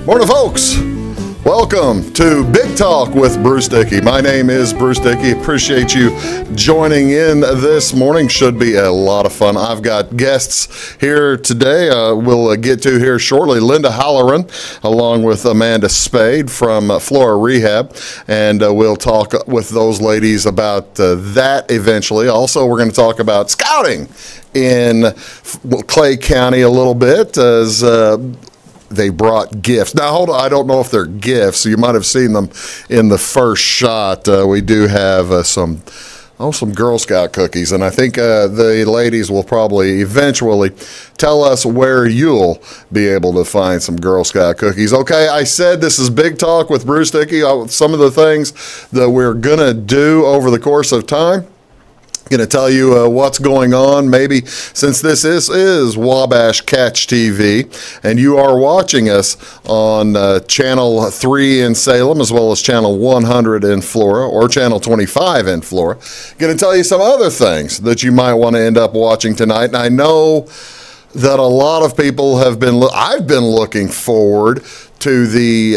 Morning, folks. Welcome to Big Talk with Bruce Dickey. My name is Bruce Dickey. Appreciate you joining in this morning. Should be a lot of fun. I've got guests here today. We'll get to here shortly. Linda Hallaran, along with Amanda Spade from Flora Rehab, and we'll talk with those ladies about that eventually. Also, we're going to talk about scouting in Clay County a little bit as they brought gifts. Now, hold on. I don't know if they're gifts. You might have seen them in the first shot. We do have some Girl Scout cookies, and I think the ladies will probably eventually tell us where you'll be able to find some Girl Scout cookies. Okay, I said this is Big Talk with Bruce Dickey. Some of the things that we're going to do over the course of time. Going to tell you what's going on, maybe since this is Wabash Catch TV, and you are watching us on Channel 3 in Salem, as well as Channel 100 in Flora, or Channel 25 in Flora. Going to tell you some other things that you might want to end up watching tonight, and I know that a lot of people have been, I've been looking forward to the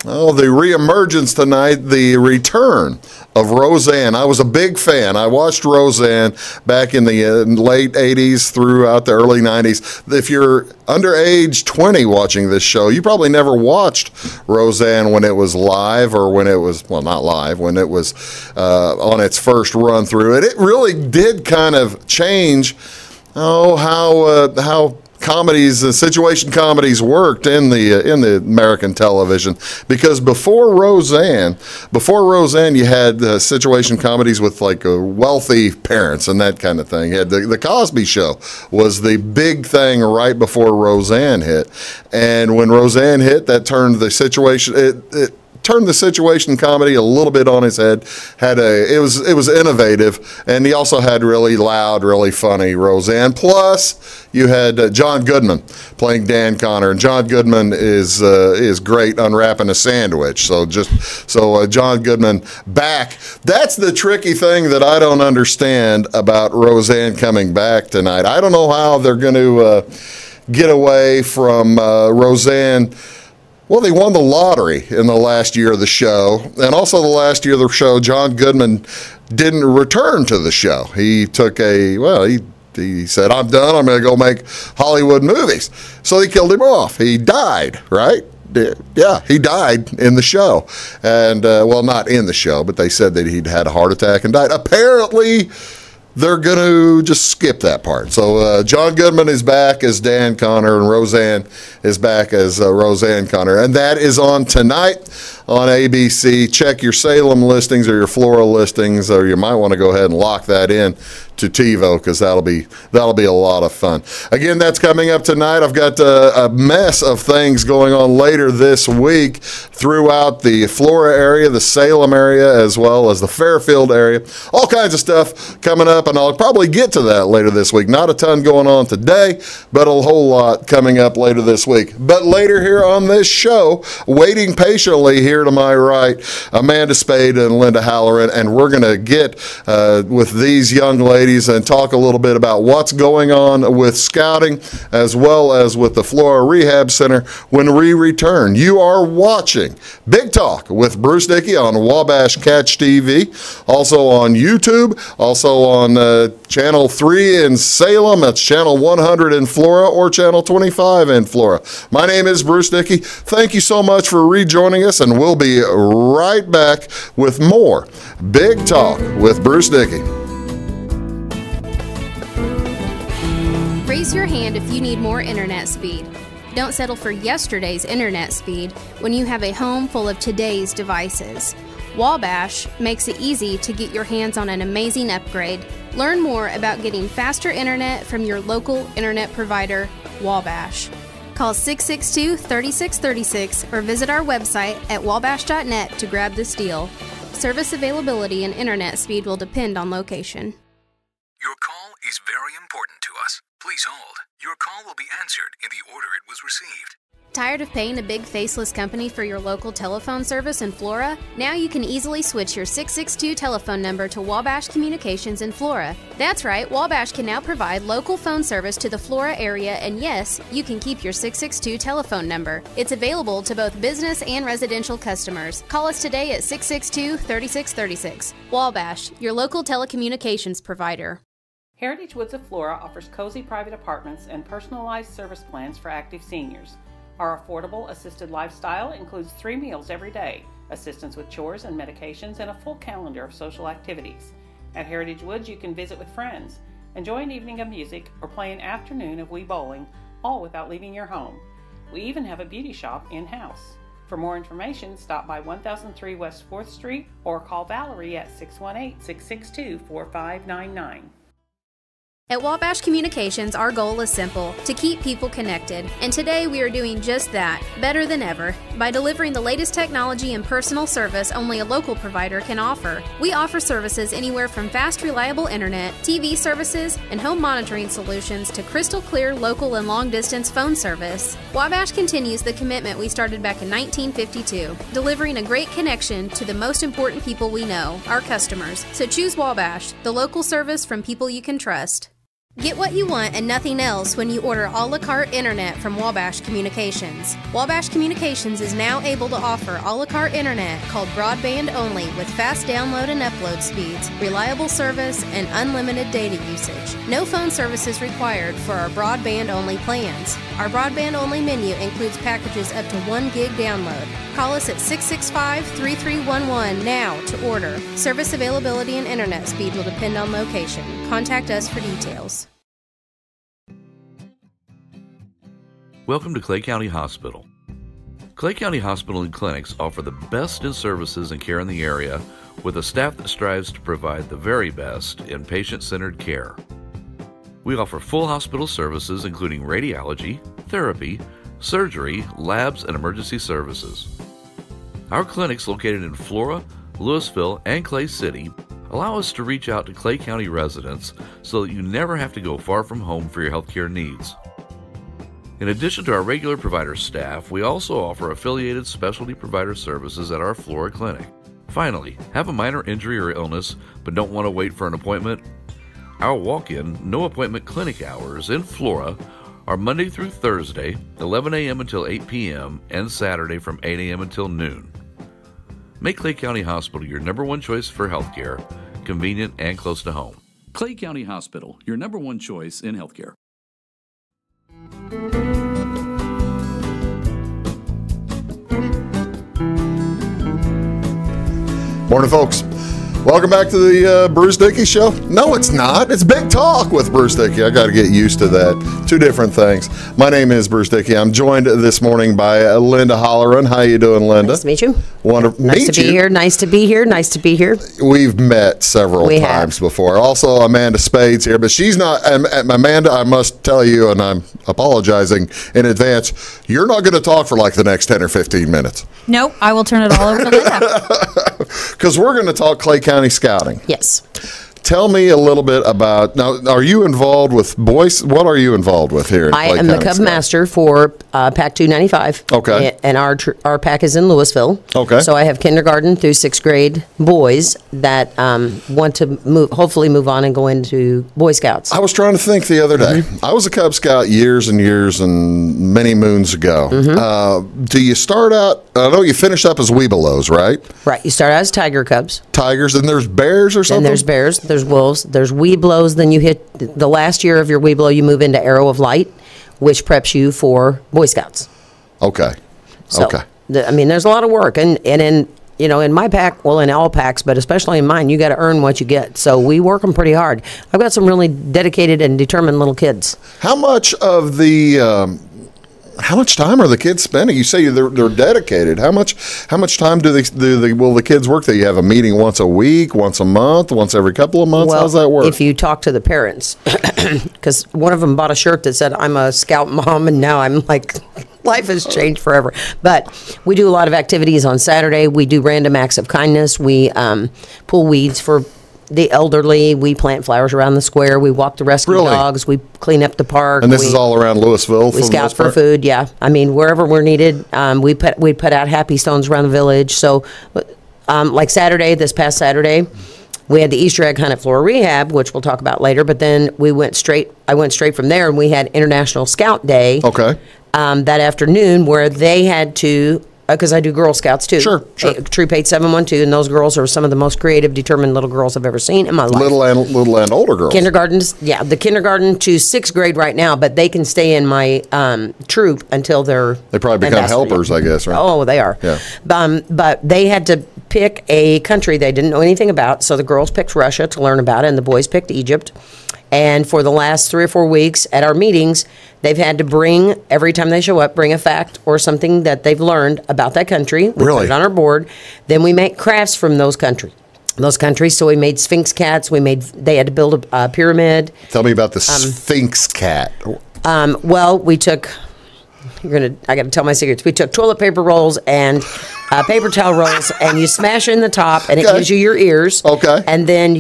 reemergence tonight, the return of Roseanne. I was a big fan. I watched Roseanne back in the late 80s throughout the early 90s. If you're under age 20 watching this show, you probably never watched Roseanne when it was live, or when it was, well, not live, when it was on its first run through. And it really did kind of change how comedies, situation comedies worked in the American television, because before Roseanne, you had situation comedies with like wealthy parents and that kind of thing. You had the Cosby Show was the big thing right before Roseanne hit, and when Roseanne hit, that turned the situation. It turned the situation comedy a little bit on its head. It was innovative, and he also had really loud, really funny Roseanne. Plus, you had John Goodman playing Dan Connor, and John Goodman is great unwrapping a sandwich. So John Goodman back. That's the tricky thing that I don't understand about Roseanne coming back tonight. I don't know how they're going to get away from Roseanne. Well, they won the lottery in the last year of the show, and also the last year of the show, John Goodman didn't return to the show. He took he said, I'm done, I'm going to go make Hollywood movies. So they killed him off. He died, right? Yeah, he died in the show. And, well, not in the show, but they said that he'd had a heart attack and died. Apparently, they're going to just skip that part. So John Goodman is back as Dan Connor, and Roseanne is back as Roseanne Connor. And that is on tonight on ABC. Check your Salem listings or your Flora listings, or you might want to go ahead and lock that in to TiVo, because that'll be a lot of fun. Again, that's coming up tonight. I've got a mess of things going on later this week throughout the Flora area, the Salem area, as well as the Fairfield area. All kinds of stuff coming up, and I'll probably get to that later this week. Not a ton going on today, but a whole lot coming up later this week. But later here on this show, waiting patiently here to my right, Amanda Spade and Linda Hallaran, and we're going to get with these young ladies and talk a little bit about what's going on with scouting, as well as with the Flora Rehab Center when we return. You are watching Big Talk with Bruce Dickey on Wabash Catch TV, also on YouTube, also on Channel 3 in Salem. That's Channel 100 in Flora, or Channel 25 in Flora. My name is Bruce Dickey. Thank you so much for rejoining us, and we'll be right back with more Big Talk with Bruce Dickey. Raise your hand if you need more internet speed. Don't settle for yesterday's internet speed when you have a home full of today's devices. Wabash makes it easy to get your hands on an amazing upgrade. Learn more about getting faster internet from your local internet provider, Wabash. Call 662-3636 or visit our website at wabash.net to grab this deal. Service availability and internet speed will depend on location. Your call is very important to us. Please hold. Your call will be answered in the order it was received. Tired of paying a big faceless company for your local telephone service in Flora? Now you can easily switch your 662 telephone number to Wabash Communications in Flora. That's right, Wabash can now provide local phone service to the Flora area, and yes, you can keep your 662 telephone number. It's available to both business and residential customers. Call us today at 662-3636. Wabash, your local telecommunications provider. Heritage Woods of Flora offers cozy private apartments and personalized service plans for active seniors. Our affordable assisted lifestyle includes 3 meals every day, assistance with chores and medications, and a full calendar of social activities. At Heritage Woods, you can visit with friends, enjoy an evening of music, or play an afternoon of Wii bowling, all without leaving your home. We even have a beauty shop in-house. For more information, stop by 1003 West 4th Street or call Valerie at 618-662-4599. At Wabash Communications, our goal is simple: to keep people connected. And today we are doing just that, better than ever, by delivering the latest technology and personal service only a local provider can offer. We offer services anywhere from fast, reliable internet, TV services, and home monitoring solutions to crystal clear local and long-distance phone service. Wabash continues the commitment we started back in 1952, delivering a great connection to the most important people we know, our customers. So choose Wabash, the local service from people you can trust. Get what you want and nothing else when you order a la carte internet from Wabash Communications. Wabash Communications is now able to offer a la carte internet called broadband only with fast download and upload speeds, reliable service, and unlimited data usage. No phone services required for our broadband only plans. Our broadband only menu includes packages up to 1 gig download. Call us at 665-3311 now to order. Service availability and internet speed will depend on location. Contact us for details. Welcome to Clay County Hospital. Clay County Hospital and Clinics offer the best in services and care in the area with a staff that strives to provide the very best in patient-centered care. We offer full hospital services including radiology, therapy, surgery, labs, and emergency services. Our clinics located in Flora, Louisville, and Clay City allow us to reach out to Clay County residents so that you never have to go far from home for your healthcare needs. In addition to our regular provider staff, we also offer affiliated specialty provider services at our Flora clinic. Finally, have a minor injury or illness but don't want to wait for an appointment? Our walk-in, no-appointment clinic hours in Flora are Monday through Thursday, 11 a.m. until 8 p.m., and Saturday from 8 a.m. until noon. Make Clay County Hospital your number one choice for healthcare, convenient and close to home. Clay County Hospital, your number one choice in healthcare. Morning, folks. Welcome back to the Bruce Dickey Show. No, it's not. It's Big Talk with Bruce Dickey. I got to get used to that. Two different things. My name is Bruce Dickey. I'm joined this morning by Linda Hallaran. How you doing, Linda? Nice to meet you. Wonderful. Nice to be here. Nice to be here. Nice to be here. We've met several times before. Also, Amanda Spade's here, but she's not. Amanda, I must tell you, and I'm apologizing in advance, you're not going to talk for like the next 10 or 15 minutes. Nope, I will turn it all over to Linda. Because we're going to talk Clay County Scouting. Yes. Tell me a little bit about, now, are you involved with boys? What are you involved with here in Clay County? I am the Cub Master for PAC 295. Okay. And our PAC is in Louisville. Okay. So I have kindergarten through 6th grade boys that want to hopefully move on and go into Boy Scouts. I was trying to think the other day. Mm-hmm. I was a Cub Scout years and years and many moons ago. Mm-hmm. Do you start out, I know you finished up as Webelos, right? Right. You start out as Tiger Cubs. Tigers, then there's bears or something? Then there's bears, there's wolves, there's Webelos, then you hit the last year of your Webelo, you move into Arrow of Light, which preps you for Boy Scouts. Okay. So, okay. There's a lot of work, and in my pack, well, in all packs, but especially in mine, you got to earn what you get. So we work them pretty hard. I've got some really dedicated and determined little kids. How much of the how much time are the kids spending? You say they're dedicated. How much time will the kids work? Do you have a meeting once a week, once a month, once every couple of months? Well, how's that work? If you talk to the parents, because one of them bought a shirt that said, "I'm a Scout mom," and now I'm like, life has changed forever. But we do a lot of activities on Saturday. We do random acts of kindness. We pull weeds for the elderly. We plant flowers around the square. We walk the rescue Really? dogs. We clean up the park. And this is all around Louisville. We scout for food. Yeah, I mean wherever we're needed. We put out happy stones around the village. So, like this past Saturday, we had the Easter egg hunt at Flora Rehab, which we'll talk about later. But then I went straight from there, and we had International Scout Day. Okay. That afternoon, where they had to, because I do Girl Scouts too. Sure. Troop 8712, and those girls are some of the most creative, determined little girls I've ever seen in my life. Little and older girls. The kindergarten to 6th grade right now, but they can stay in my troop until They probably become helpers, I guess, right? Oh, they are. Yeah. But they had to pick a country they didn't know anything about, so the girls picked Russia to learn about it, and the boys picked Egypt. And for the last 3 or 4 weeks at our meetings, they've had to bring, every time they show up, bring a fact or something that they've learned about that country. We Really? put it on our board. Then we make crafts from those countries. So we made Sphinx cats. They had to build a pyramid. Tell me about the Sphinx cat. Well, we took, I got to tell my secrets. We took toilet paper rolls and paper towel rolls, and you smash it in the top, and it gives you your ears. Okay. And then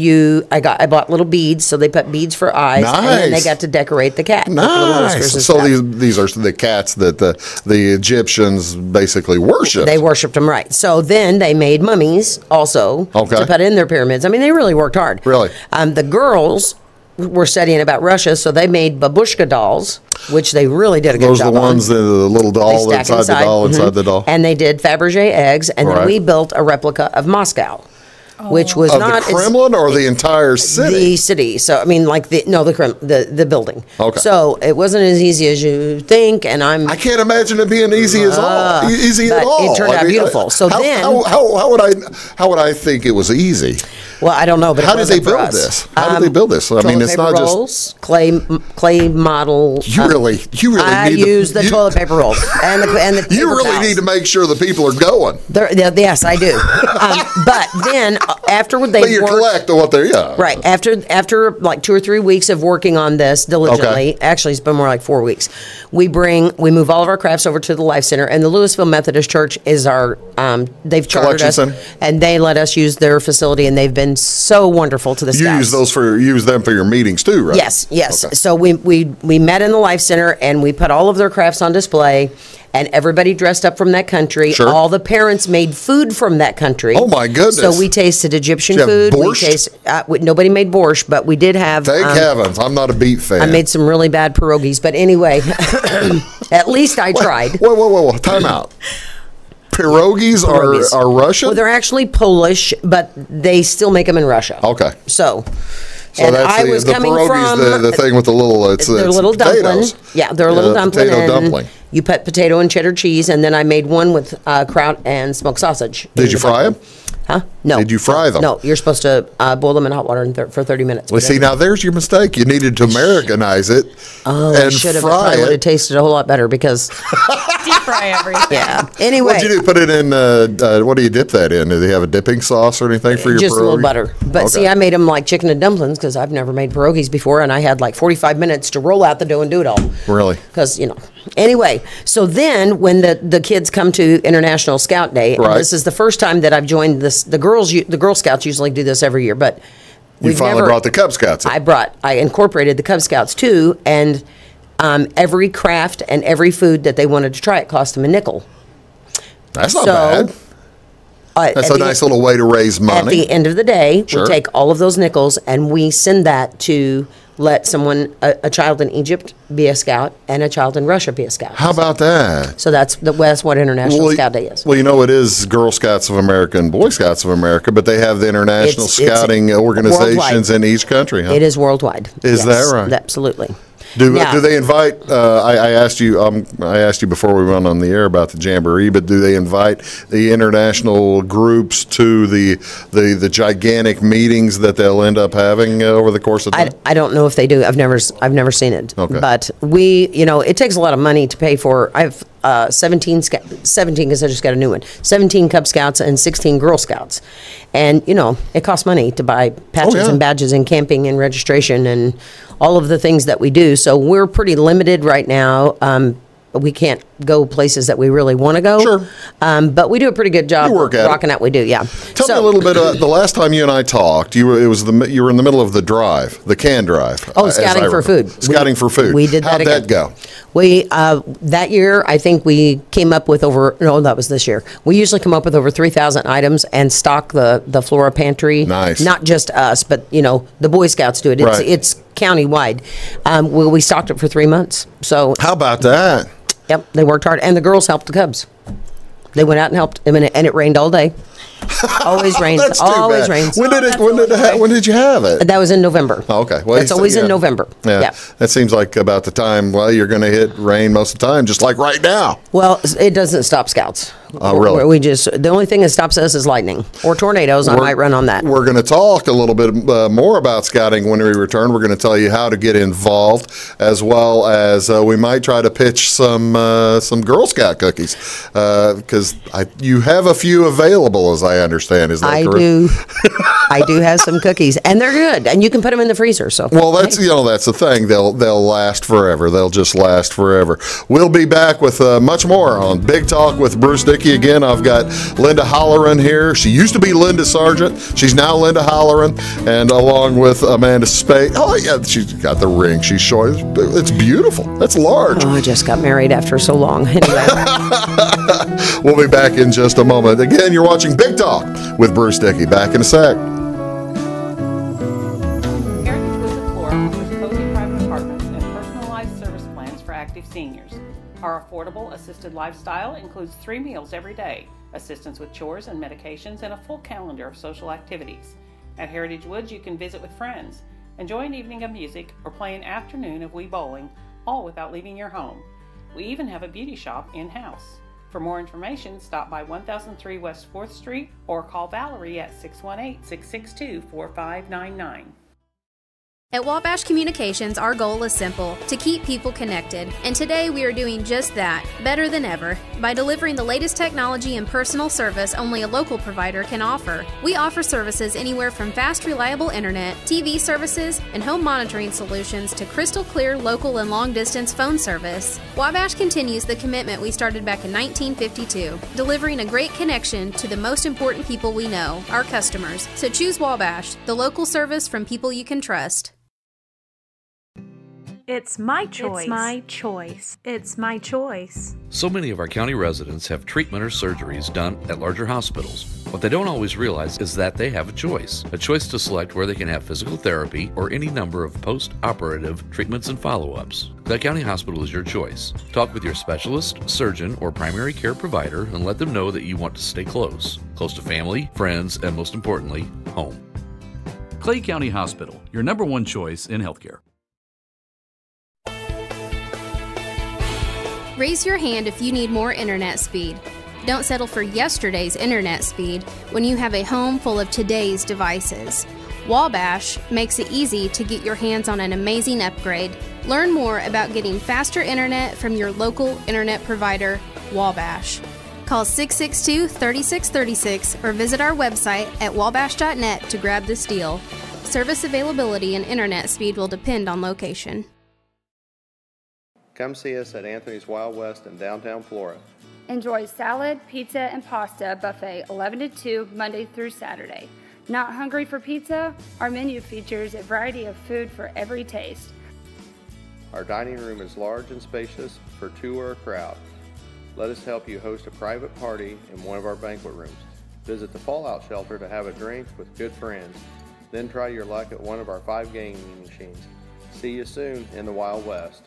I bought little beads, so they put beads for eyes. Nice. And then they got to decorate the cat. Nice. So these are the cats that the Egyptians basically worshipped. They worshipped them, right. So then they made mummies also to put in their pyramids. I mean, they really worked hard. Really? The girls were studying about Russia, so they made babushka dolls, which they really did a good job on. Those are the ones, the little doll inside the doll, inside the doll. And they did Fabergé eggs, and then we built a replica of Moscow, which was of not the Kremlin or the entire city. The city. So I mean, like the building. Okay. So it wasn't as easy as you think, and I can't imagine it being easy at all. It turned out beautiful. So how would I think it was easy? Well, I don't know, but how did they build this? How did they build this? I mean, it's not just clay model. You really. I use the toilet paper rolls and the paper You really towels. need to make sure the people are going. Yes, I do. But then after they you collect what they're right after like 2 or 3 weeks of working on this diligently. Actually, it's been more like 4 weeks. We move all of our crafts over to the Life Center, and the Louisville Methodist Church is our. They've chartered us, and they let us use their facility, and they've been so wonderful to the Scouts. Use them for your meetings too, right? Yes. Okay. So we met in the Life Center, and we put all of their crafts on display, and everybody dressed up from that country. Sure. All the parents made food from that country. Oh my goodness! So we tasted Egyptian food. Borscht? Nobody made borscht, but we did have. Thank heavens! I'm not a beet fan. I made some really bad pierogies, but anyway, at least I tried. Whoa! Time out. Pierogies are Russian? Well, they're actually Polish, but they still make them in Russia. Okay. So and I was coming from the thing with the little they're little potatoes. dumpling. Yeah, they're a little dumpling. Potato dumpling. You put potato and cheddar cheese, and then I made one with kraut and smoked sausage. Did you fry them? Huh? No. Did you fry them? No, you're supposed to boil them in hot water for 30 minutes. Well, see, now there's your mistake. You needed to Americanize it and should have. fry It would it. have tasted a whole lot better because Deep fry everything. yeah. Anyway, What'd you do? Put it in, what do you dip that in? Do they have a dipping sauce or anything for your just pierogi? a little butter. But see, I made them like chicken and dumplings because I've never made pierogies before, and I had like 45 minutes to roll out the dough and do it all. Really? Because, Anyway, so then when the kids come to International Scout Day, and this is the first time that I've joined this. The Girl Scouts usually do this every year, but you finally brought the Cub Scouts in. I incorporated the Cub Scouts too, and every craft and every food that they wanted to try, it cost them a nickel. That's not bad. That's a nice little way to raise money. At the end of the day, Sure. we take all of those nickels and we send that to let someone, a child in Egypt be a scout and a child in Russia be a scout. How about that? So that's what International Scout Day is. Well, it is Girl Scouts of America and Boy Scouts of America, but they have the international It's scouting organizations worldwide. in each country, huh? It is worldwide. Is that right? Absolutely. Do they invite? I asked you. I asked you before we went on the air about the jamboree, but do they invite the international groups to the gigantic meetings that they'll end up having over the course of time? I don't know if they do. I've never seen it. Okay. But it takes a lot of money to pay for. I've 17 because I just got a new one. 17 Cub Scouts and 16 Girl Scouts, and it costs money to buy patches and badges and camping and registration and all of the things that we do. So we're pretty limited right now. we can't go places that we really want to go. Sure. But we do a pretty good job You work at it. rocking out. We do, yeah. Tell me a little bit. The last time you and I talked, you were in the middle of the drive, the can drive. Scouting for food. Scouting for food. We did that How'd again. that go? We that year, I think we came up with that was this year. We usually come up with over 3,000 items and stock the Flora pantry. Nice. Not just us, but the Boy Scouts do it. Right. It's county-wide. We stocked it for 3 months. So how about that? Yep, they worked hard, and the girls helped the Cubs. They went out and helped, and it rained all day. Always rains. That's too Always bad. rains. When did you have it? That was in November. Oh, okay. Well, That's always in November. Yeah. That seems like about the time, you're going to hit rain most of the time, just like right now. Well, it doesn't stop scouts. Oh, really? The only thing that stops us is lightning or tornadoes. I might run on that. We're going to talk a little bit more about scouting when we return. We're going to tell you how to get involved, as well as we might try to pitch some Girl Scout cookies, because you have a few available, as I understand. Is that correct? I do. I do have some cookies, and they're good, and you can put them in the freezer. So that's that's the thing. They'll last forever. They'll just last forever. We'll be back with much more on Big Talk with Bruce Dickey. Again, I've got Linda Hallaran here. She used to be Linda Sargent. She's now Linda Hallaran, and along with Amanda Spade. Oh yeah, she's got the ring. She's showing. It's beautiful. That's large. I just got married after so long. Anyway. We'll be back in just a moment. Again, you're watching Big Talk with Bruce Dickey. Back in a sec. Cozy private apartments and personalized service plans for active seniors. Our affordable assisted lifestyle includes 3 meals every day, assistance with chores and medications, and a full calendar of social activities. At Heritage Woods, you can visit with friends, enjoy an evening of music, or play an afternoon of Wii bowling, all without leaving your home. We even have a beauty shop in-house. For more information, stop by 1003 West 4th Street or call Valerie at 618-662-4599. At Wabash Communications, our goal is simple: to keep people connected. And today we are doing just that, better than ever, by delivering the latest technology and personal service only a local provider can offer. We offer services anywhere from fast, reliable internet, TV services, and home monitoring solutions to crystal clear local and long-distance phone service. Wabash continues the commitment we started back in 1952, delivering a great connection to the most important people we know, our customers. So choose Wabash, the local service from people you can trust. It's my choice. It's my choice. It's my choice. So many of our county residents have treatment or surgeries done at larger hospitals. What they don't always realize is that they have a choice to select where they can have physical therapy or any number of post-operative treatments and follow-ups. Clay County Hospital is your choice. Talk with your specialist, surgeon, or primary care provider and let them know that you want to stay close to family, friends, and most importantly, home. Clay County Hospital, your number one choice in healthcare. Raise your hand if you need more internet speed. Don't settle for yesterday's internet speed when you have a home full of today's devices. Wabash makes it easy to get your hands on an amazing upgrade. Learn more about getting faster internet from your local internet provider, Wabash. Call 662-3636 or visit our website at wabash.net to grab this deal. Service availability and internet speed will depend on location. Come see us at Anthony's Wild West in downtown Flora. Enjoy salad, pizza, and pasta buffet 11 to 2 Monday through Saturday. Not hungry for pizza? Our menu features a variety of food for every taste. Our dining room is large and spacious for 2 or a crowd. Let us help you host a private party in one of our banquet rooms. Visit the Fallout Shelter to have a drink with good friends. Then try your luck at one of our 5 gaming machines. See you soon in the Wild West.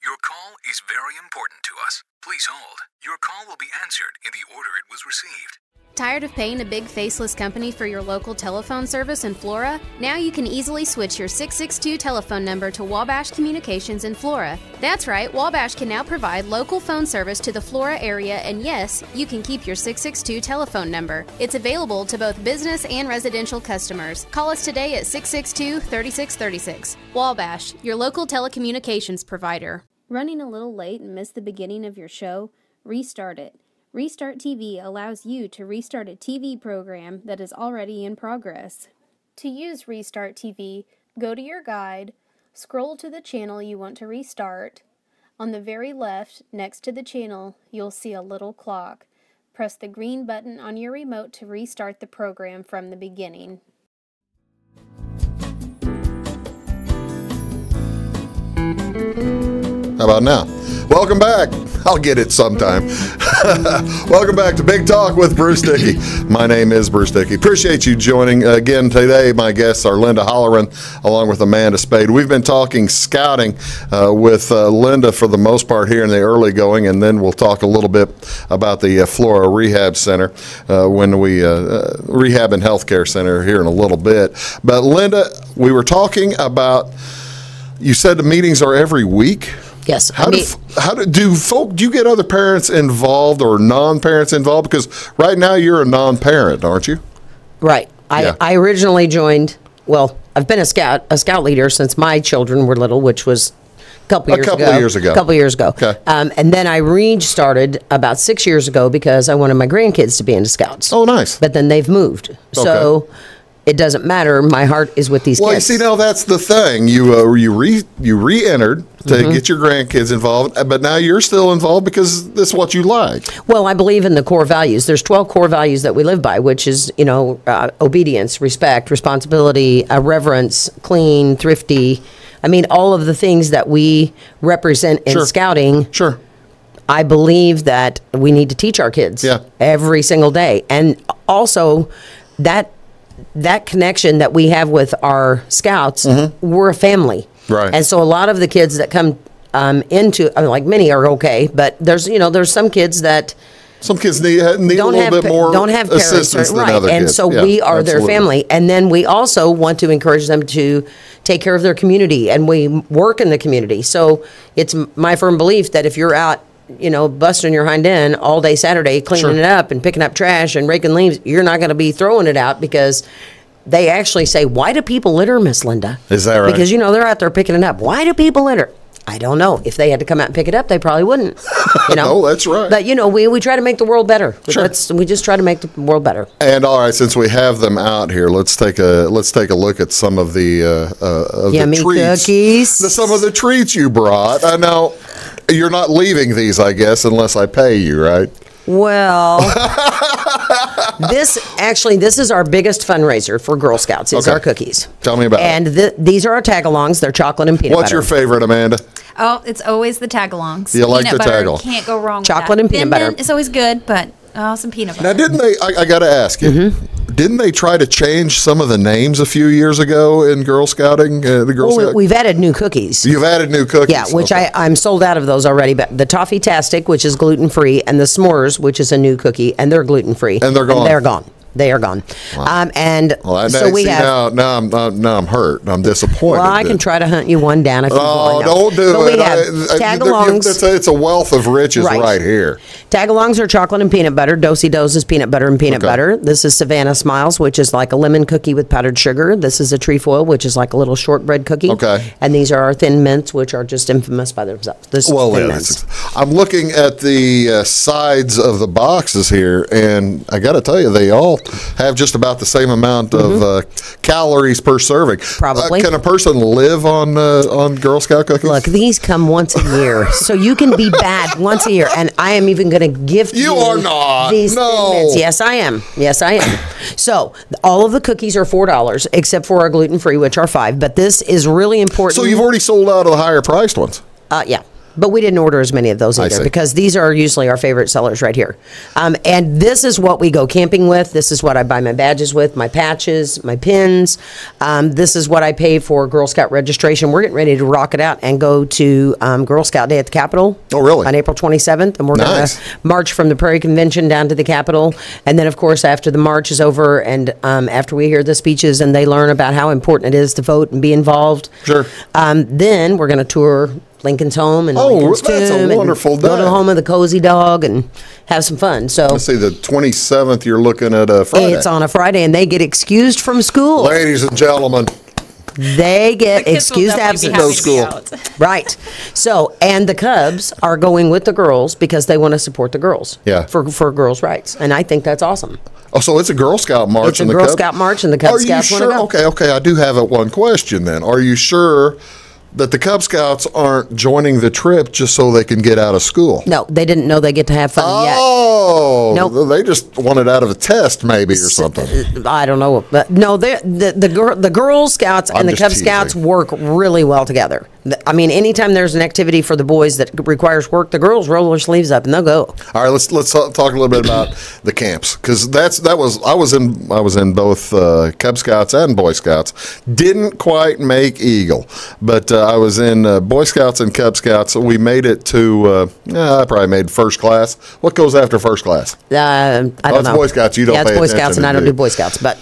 Your call is very important to us. Please hold. Your call will be answered in the order it was received. Tired of paying a big faceless company for your local telephone service in Flora? Now you can easily switch your 662 telephone number to Wabash Communications in Flora. That's right, Wabash can now provide local phone service to the Flora area, and yes, you can keep your 662 telephone number. It's available to both business and residential customers. Call us today at 662-3636. Wabash, your local telecommunications provider. Running a little late and missed the beginning of your show? Restart it. Restart TV allows you to restart a TV program that is already in progress. To use Restart TV, go to your guide, scroll to the channel you want to restart, On the very left, next to the channel, you'll see a little clock. Press the green button on your remote to restart the program from the beginning. How about now? Welcome back. I'll get it sometime. Welcome back to Big Talk with Bruce Dickey. My name is Bruce Dickey. Appreciate you joining again today. My guests are Linda Hallaran along with Amanda Spade. We've been talking scouting with Linda for the most part here in the early going, and then we'll talk a little bit about the Flora Rehab Center when we Rehab and Healthcare Center here in a little bit. But Linda, we were talking about, you said the meetings are every week? Yes. Do you get other parents involved or non-parents involved? Because right now you're a non-parent, aren't you? Right. I originally joined, well, I've been a scout leader since my children were little, which was a couple years ago. Okay. And then I restarted about 6 years ago because I wanted my grandkids to be into scouts. Oh, nice. But then they've moved. So it doesn't matter. My heart is with these kids. Well, you see, now that's the thing. You re-entered to get your grandkids involved, but now you're still involved because this is what you like. Well, I believe in the core values. There's 12 core values that we live by, which is, obedience, respect, responsibility, reverence, clean, thrifty. I mean, all of the things that we represent in scouting. Sure. I believe that we need to teach our kids every single day. And also that connection that we have with our scouts, we're a family. Right. And so a lot of the kids that come into, like many are okay, but there's some kids that need a little bit more assistance than other kids. And so we are their family. And then we also want to encourage them to take care of their community, and we work in the community. So it's my firm belief that if you're out, busting your hind end all day Saturday, cleaning it up and picking up trash and raking leaves, you're not going to be throwing it out, because they actually say, why do people litter, Miss Linda? Is that right? Because, they're out there picking it up. Why do people litter? I don't know. If they had to come out and pick it up, they probably wouldn't. No, that's right. But, we try to make the world better. Sure. We just try to make the world better. And all right, since we have them out here, let's take a look at some of the yummy treats. Cookies. Some of the treats you brought. I know you're not leaving these, I guess, unless I pay you, right? Well, this is our biggest fundraiser for Girl Scouts, is our cookies. Tell me about it. And these are our tag-alongs. They're chocolate and peanut butter. What's your favorite, Amanda? Oh, it's always the tag-alongs. You like the tag-along? Can't go wrong with chocolate and peanut butter. It's always good, but some peanut butter. Now, didn't they, I got to ask you, didn't they try to change some of the names a few years ago in Girl Scouting? We've added new cookies. You've added new cookies? Yeah, which I'm sold out of those already. But the Toffee-tastic, which is gluten-free, and the S'mores, which is a new cookie, and they're gluten-free. And they're gone? And they're gone. They are gone. Wow. So we have. Now I'm hurt. I'm disappointed. Well, I can try to hunt you one down if you want. Don't do but it. We have tag-alongs. It's a wealth of riches right here. Tag-alongs are chocolate and peanut butter. Do-si-dos is peanut butter and peanut butter. This is Savannah Smiles, which is like a lemon cookie with powdered sugar. This is a trefoil, which is like a little shortbread cookie. Okay. And these are our thin mints, which are just infamous by themselves. I'm looking at the sides of the boxes here, and I got to tell you, they all have just about the same amount of calories per serving. Probably. Can a person live on Girl Scout cookies? Look, these come once a year, so you can be bad once a year. And I am even going to gift you. You are not. These no. Thin mints. Yes, I am. Yes, I am. So all of the cookies are $4, except for our gluten-free, which are $5. But this is really important. So you've already sold out of the higher priced ones. Yeah. But we didn't order as many of those either, because these are usually our favorite sellers right here. And this is what we go camping with. This is what I buy my badges with, my patches, my pins. This is what I pay for Girl Scout registration. We're getting ready to rock it out and go to Girl Scout Day at the Capitol. Oh, really? On April 27th. And we're going to march from the Prairie Convention down to the Capitol. And then, of course, after the march is over and after we hear the speeches and they learn about how important it is to vote and be involved. Sure. Then we're going to tour Lincoln's home and Lincoln's that's tomb, a wonderful and day. Go to the home of the Cozy Dog and have some fun. So let's see, the 27th. You're looking at a Friday. It's on a Friday, and they get excused from school. Ladies and gentlemen, they get excused absence. No school. Right. So, and the Cubs are going with the girls because they want to support the girls. Yeah. For girls' rights, and I think that's awesome. Oh, so it's a Girl Scout march. It's a Girl Scout march, and the Cub Scouts want to go. Okay. I do have one question then. Are you sure that the Cub Scouts aren't joining the trip just so they can get out of school. No, they didn't know they get to have fun yet. Oh, Nope. They just wanted out of a test, maybe, or something. I don't know, but no, the Girl Scouts and the Cub Scouts work really well together. I mean, anytime there's an activity for the boys that requires work, the girls roll their sleeves up and they'll go. All right, let's talk a little bit about the camps, because I was in both Cub Scouts and Boy Scouts. Didn't quite make Eagle, but I was in Boy Scouts and Cub Scouts. We made it to I probably made first class. What goes after first class? I don't know. It's Boy Scouts. You don't pay it's Boy attention Scouts, and to I don't do Boy Scouts, but.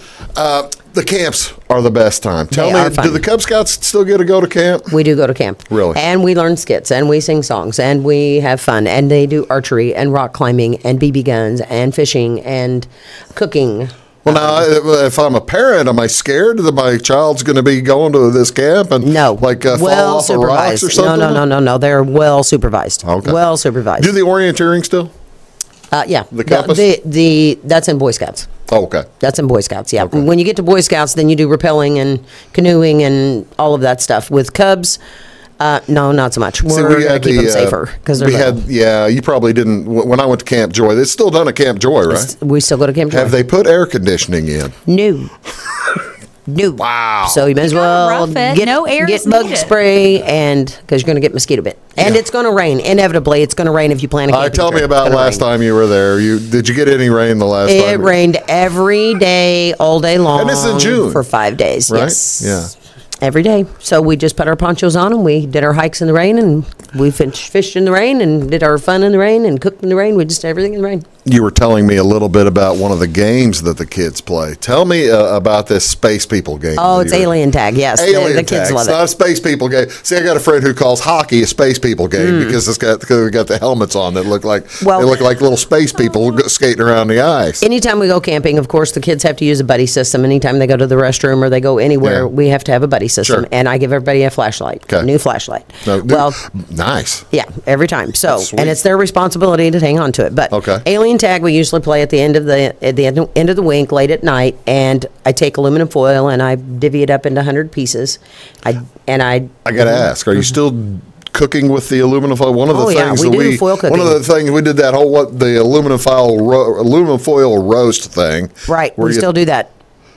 The camps are the best time. Tell They are me, fun. do the Cub Scouts still get to go to camp? We do go to camp. Really? And we learn skits, and we sing songs, and we have fun, and they do archery, and rock climbing, and BB guns, and fishing, and cooking. Well, now, if I'm a parent, am I scared that my child's going to be going to this camp and fall off of rocks or something? No. They're well supervised. Okay. Well supervised. Do the orienteering still? Yeah. The compass? That's in Boy Scouts. Oh, okay. That's in Boy Scouts, yeah. Okay. When you get to Boy Scouts, then you do rappelling and canoeing and all of that stuff. With Cubs, no, not so much. We're going to keep them safer because they're you probably didn't. When I went to Camp Joy, it's still done at Camp Joy, right? We still go to Camp Joy. Have they put air conditioning in? No. No. Wow. So you may as well get bug spray, and because you're going to get mosquito bit, and it's going to rain. Inevitably, it's going to rain if you plan a camping Tell me trip. about last time you were there. Did you get any rain the last time? It rained every day, all day long. And it's in June for 5 days. Right? Yes. Yeah. Every day. So we just put our ponchos on and we did our hikes in the rain, and we fished in the rain and did our fun in the rain and cooked in the rain. We just did everything in the rain. You were telling me a little bit about one of the games that the kids play. Tell me about this Space People game. Oh, it's Alien Tag, yes. Alien the kids Tag. love It's not it. a Space People game. See, I got a friend who calls hockey a Space People game because we got the helmets on that look like they look like little space people skating around the ice. Anytime we go camping, of course, the kids have to use a buddy system. Anytime they go to the restroom or they go anywhere, we have to have a buddy system. Sure. And I give everybody a flashlight, a new flashlight. Nice. Yeah, every time. So, and it's their responsibility to hang on to it. But Alien Tag, we usually play at the end of the week, late at night, and I take aluminum foil and I divvy it up into 100 pieces. I got to ask, are you still cooking with the aluminum foil? One of the things we do foil cooking. One of the things we did that whole the aluminum foil roast thing. Right, we still do that.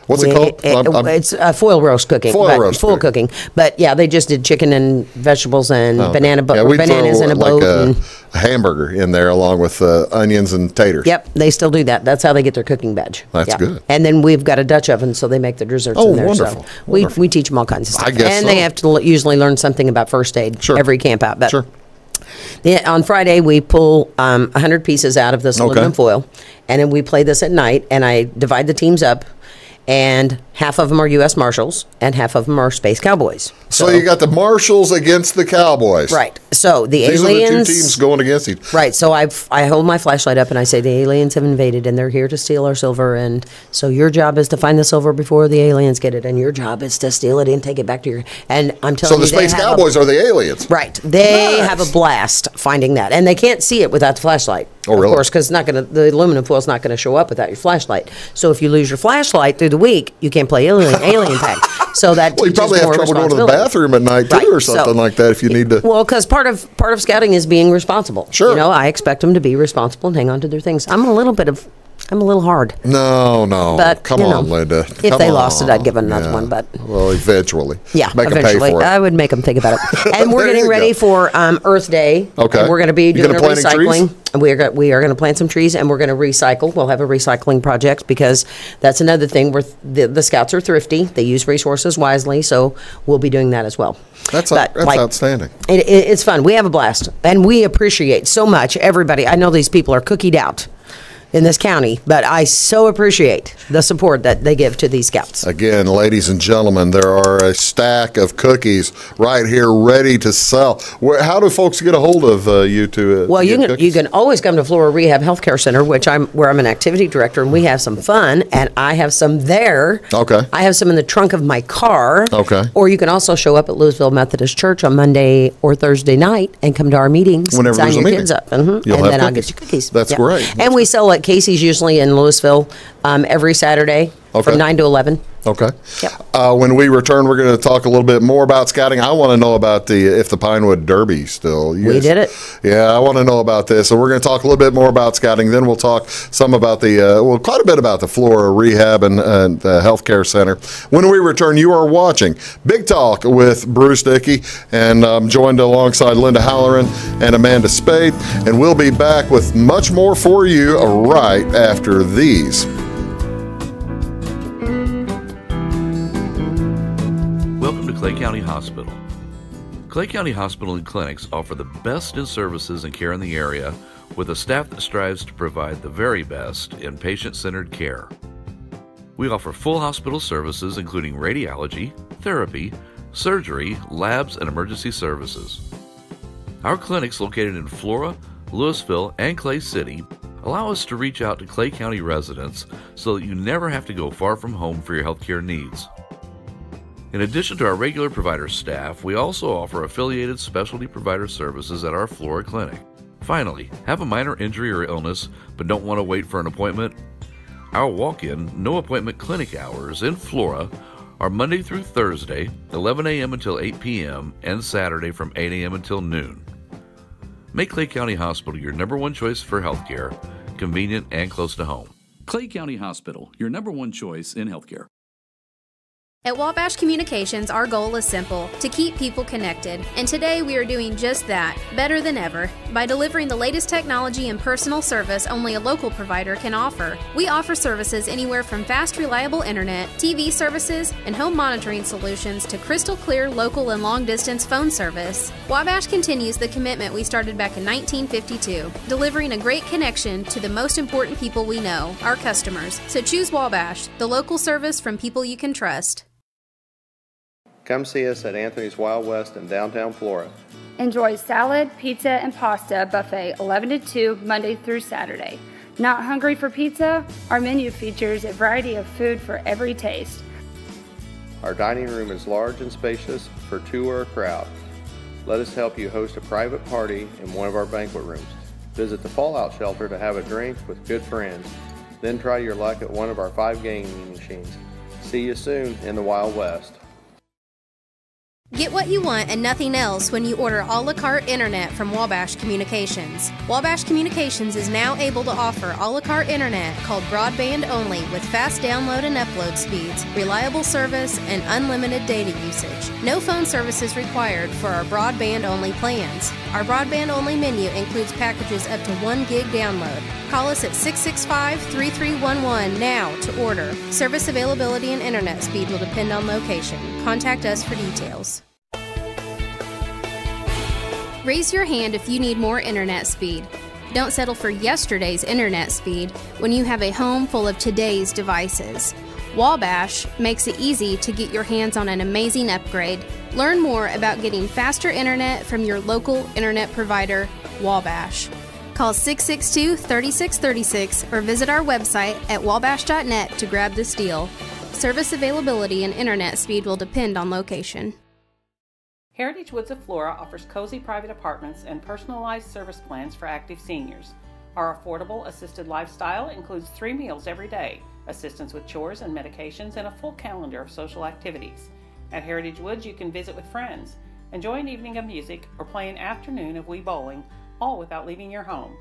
What's it called? It's foil roast cooking. Foil cooking. But yeah, they just did chicken and vegetables and bananas in a boat. And a hamburger in there along with onions and taters. Yep, they still do that. That's how they get their cooking badge. That's good. And then we've got a Dutch oven, so they make their desserts in there. Wonderful. So we teach them all kinds of stuff. I guess they have to usually learn something about first aid every camp out. But sure. On Friday, we pull 100 pieces out of this aluminum foil, and then we play this at night, and I divide the teams up. And half of them are U.S. Marshals, and half of them are Space Cowboys. So you got the Marshals against the Cowboys. Right. So the aliens... These are the two teams going against each other. Right. So I hold my flashlight up and I say, the aliens have invaded and they're here to steal our silver. And so your job is to find the silver before the aliens get it. And your job is to steal it and take it back to your... And I'm telling you, so the Space Cowboys are the aliens. Right. They have a blast finding that. And they can't see it without the flashlight. Oh, really? Of course, because the aluminum foil is not going to show up without your flashlight. So if you lose your flashlight through the week, you can't play alien tag. So that you probably have trouble going to the bathroom at night too, or something like that. If you need to. Well, because part of scouting is being responsible. Sure. I expect them to be responsible and hang on to their things. I'm a little hard. No. But come on, Linda. If they lost it, I'd give them another one. But eventually. Yeah, make eventually. them pay for it. I would make them think about it. And we're getting ready for Earth Day. Okay. And we're going to be doing a recycling. Trees? We are going to plant some trees, and we're going to recycle. We'll have a recycling project because that's another thing where the scouts are thrifty. They use resources wisely, so we'll be doing that as well. That's outstanding. It's fun. We have a blast, and we appreciate so much everybody. I know these people are cookied out in this county, but I so appreciate the support that they give to these scouts. Again, ladies and gentlemen, there are a stack of cookies right here ready to sell. How do folks get a hold of you to well, you cookies? can always come to Flora Rehab Healthcare Center, where I'm an activity director, and we have some fun, and I have some there. Okay. I have some in the trunk of my car. Okay. Or you can also show up at Louisville Methodist Church on Monday or Thursday night and come to our meetings. Whenever sign there's a your meeting. kids up. Mm-hmm. You'll and have then cookies. I'll get you cookies. That's great. And we sell at Casey's usually in Louisville every Saturday from 9 to 11. Okay. Yep. When we return, we're going to talk a little bit more about scouting. I want to know about if the Pinewood Derby still. We did it. Yeah, I want to know about this. So we're going to talk a little bit more about scouting. Then we'll talk some about quite a bit about the Flora Rehab and the Healthcare Center. When we return, you are watching Big Talk with Bruce Dickey, and I'm joined alongside Linda Hallaran and Amanda Spade, and we'll be back with much more for you right after these. Welcome to Clay County Hospital. Clay County Hospital and Clinics offer the best in services and care in the area with a staff that strives to provide the very best in patient-centered care. We offer full hospital services including radiology, therapy, surgery, labs, and emergency services. Our clinics located in Flora, Louisville, and Clay City allow us to reach out to Clay County residents so that you never have to go far from home for your healthcare needs. In addition to our regular provider staff, we also offer affiliated specialty provider services at our Flora clinic. Finally, have a minor injury or illness but don't want to wait for an appointment? Our walk-in, no-appointment clinic hours in Flora are Monday through Thursday, 11 a.m. until 8 p.m., and Saturday from 8 a.m. until noon. Make Clay County Hospital your number one choice for healthcare, convenient and close to home. Clay County Hospital, your number one choice in healthcare. At Wabash Communications, our goal is simple: to keep people connected. And today we are doing just that, better than ever, by delivering the latest technology and personal service only a local provider can offer. We offer services anywhere from fast, reliable internet, TV services, and home monitoring solutions to crystal clear local and long-distance phone service. Wabash continues the commitment we started back in 1952, delivering a great connection to the most important people we know, our customers. So choose Wabash, the local service from people you can trust. Come see us at Anthony's Wild West in downtown Flora. Enjoy salad, pizza, and pasta buffet 11 to 2 Monday through Saturday. Not hungry for pizza? Our menu features a variety of food for every taste. Our dining room is large and spacious for two or a crowd. Let us help you host a private party in one of our banquet rooms. Visit the Fallout Shelter to have a drink with good friends. Then try your luck at one of our 5 gaming machines. See you soon in the Wild West. Get what you want and nothing else when you order a la carte internet from Wabash Communications. Wabash Communications is now able to offer a la carte internet called broadband only with fast download and upload speeds, reliable service, and unlimited data usage. No phone service is required for our broadband only plans. Our broadband only menu includes packages up to 1 gig download. Call us at 665-3311 now to order. Service availability and internet speed will depend on location. Contact us for details. Raise your hand if you need more internet speed. Don't settle for yesterday's internet speed when you have a home full of today's devices. Wabash makes it easy to get your hands on an amazing upgrade. Learn more about getting faster internet from your local internet provider, Wabash. Call 662-3636 or visit our website at wabash.net to grab this deal. Service availability and internet speed will depend on location. Heritage Woods of Flora offers cozy private apartments and personalized service plans for active seniors. Our affordable assisted lifestyle includes 3 meals every day, assistance with chores and medications, and a full calendar of social activities. At Heritage Woods, you can visit with friends, enjoy an evening of music, or play an afternoon of Wii bowling, all without leaving your home.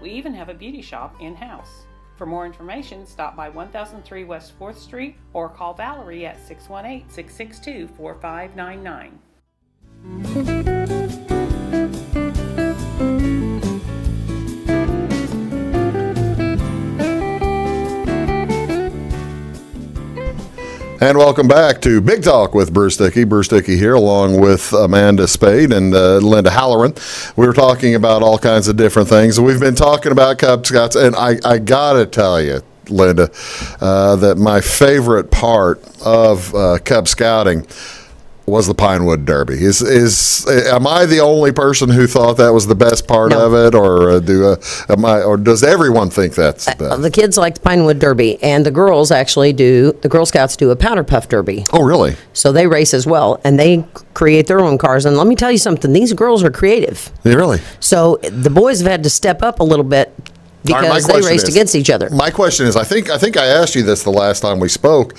We even have a beauty shop in-house. For more information, stop by 1003 West 4th Street or call Valerie at 618-662-4599. And welcome back to Big Talk with Bruce Dickey. Bruce Dickey here, along with Amanda Spade and Linda Hallaran. We were talking about all kinds of different things. We've been talking about Cub Scouts, and I got to tell you, Linda, that my favorite part of Cub Scouting was the Pinewood Derby. Am I the only person who thought that was the best part of it, or does everyone think that's the best? The kids like the Pinewood Derby, and the girls actually do. The Girl Scouts do a Powder Puff Derby. Oh, really? So they race as well, and they create their own cars. And let me tell you something: these girls are creative. Yeah, really? So the boys have had to step up a little bit because they raced against each other. My question is: I think I asked you this the last time we spoke.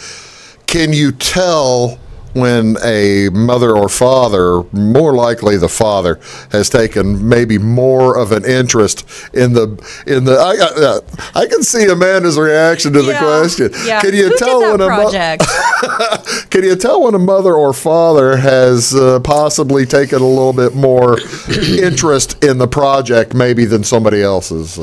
Can you tell when a mother or father, more likely the father, has taken maybe more of an interest in the I can see Amanda's reaction to the question. Yeah. Can you tell when can you tell when a mother or father has possibly taken a little bit more interest in the project maybe than somebody else's?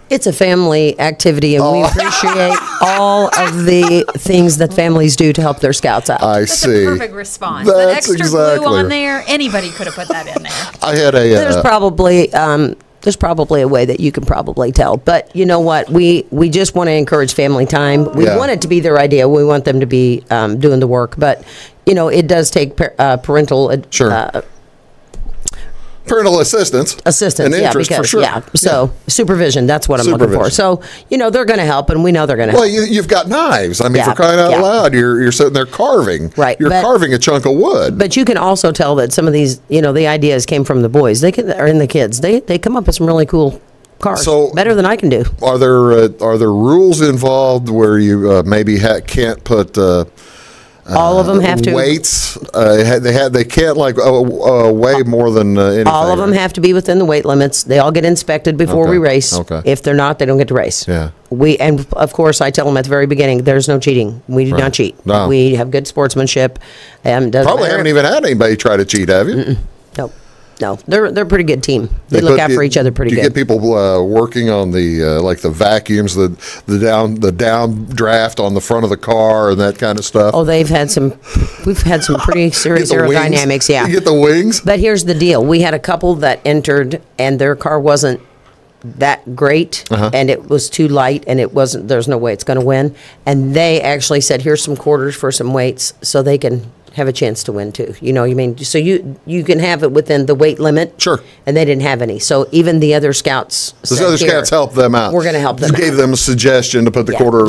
It's a family activity, and we appreciate all of the things that families do to help their scouts out. That's see. a perfect response. That's that extra exactly glue on right. there, anybody could have put that in there. I had a. There's probably a way that you can probably tell, but you know what? We just want to encourage family time. We want it to be their idea. We want them to be doing the work, but it does take parental parental assistance and interest, because, for sure. So supervision, that's what I'm looking for. So they're going to help, and we know they're going to help. Well, you've got knives. I mean, for crying out loud, you're sitting there carving. Right, you're carving a chunk of wood. But you can also tell that some of these, the ideas came from the boys. They are in the kids. They come up with some really cool cars. So better than I can do. Are there rules involved where you maybe can't put? All of them have to weights. They can't weigh more than anything. All of them have to be within the weight limits. They all get inspected before we race. Okay. If they're not, they don't get to race. Yeah. And of course I tell them at the very beginning, there's no cheating. We do not cheat. No. We have good sportsmanship. Probably haven't even had anybody try to cheat, have you? Nope. No, they're a pretty good team. They look out for each other pretty good. You get people working on the vacuums, the downdraft on the front of the car and that kind of stuff. Oh, we've had some pretty serious aerodynamics. Yeah, you get the wings. But here's the deal: we had a couple that entered, and their car wasn't that great, and it was too light, and it wasn't. There's no way it's going to win. And they actually said, "Here's some quarters for some weights, so they can have a chance to win too." You know what I mean? So you can have it within the weight limit. Sure. And they didn't have any. So even the other scouts scouts helped them out. We're going to help them out. Gave them a suggestion to put the quarter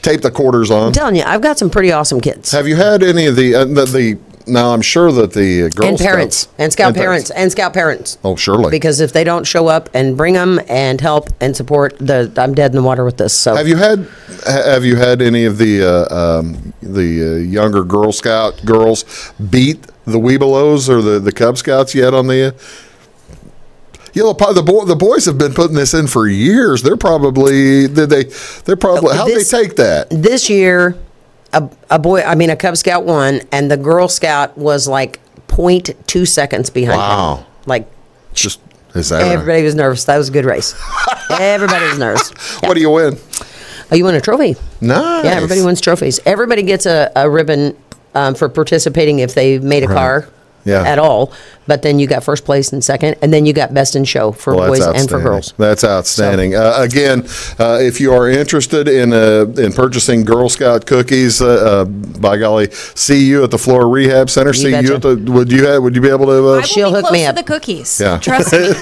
tape the quarters on. I'm telling you, I've got some pretty awesome kids. Have you had any of the now I'm sure that the Girl Scouts and Scout parents. Oh, surely. Because if they don't show up and bring them and help and support, I'm dead in the water with this. So have you had any of the younger Girl Scout girls beat the Webelos or the Cub Scouts yet on the? The boys have been putting this in for years. They're probably how'd they take that this year? A Cub Scout won, and the Girl Scout was like 0.2 seconds behind him. Is that everybody was nervous. That was a good race. Everybody was nervous. Yeah. What do you win? Oh, you win a trophy. Nice. Yeah, everybody wins trophies. Everybody gets a ribbon for participating if they made a car at all. But then you got first place and second, and then you got best in show for boys and for girls. That's outstanding. Again, if you are interested in purchasing Girl Scout cookies, by golly, see you at the Flora Rehab Center. Would you be able to? She'll hook me up. To the cookies. Yeah. Trust me.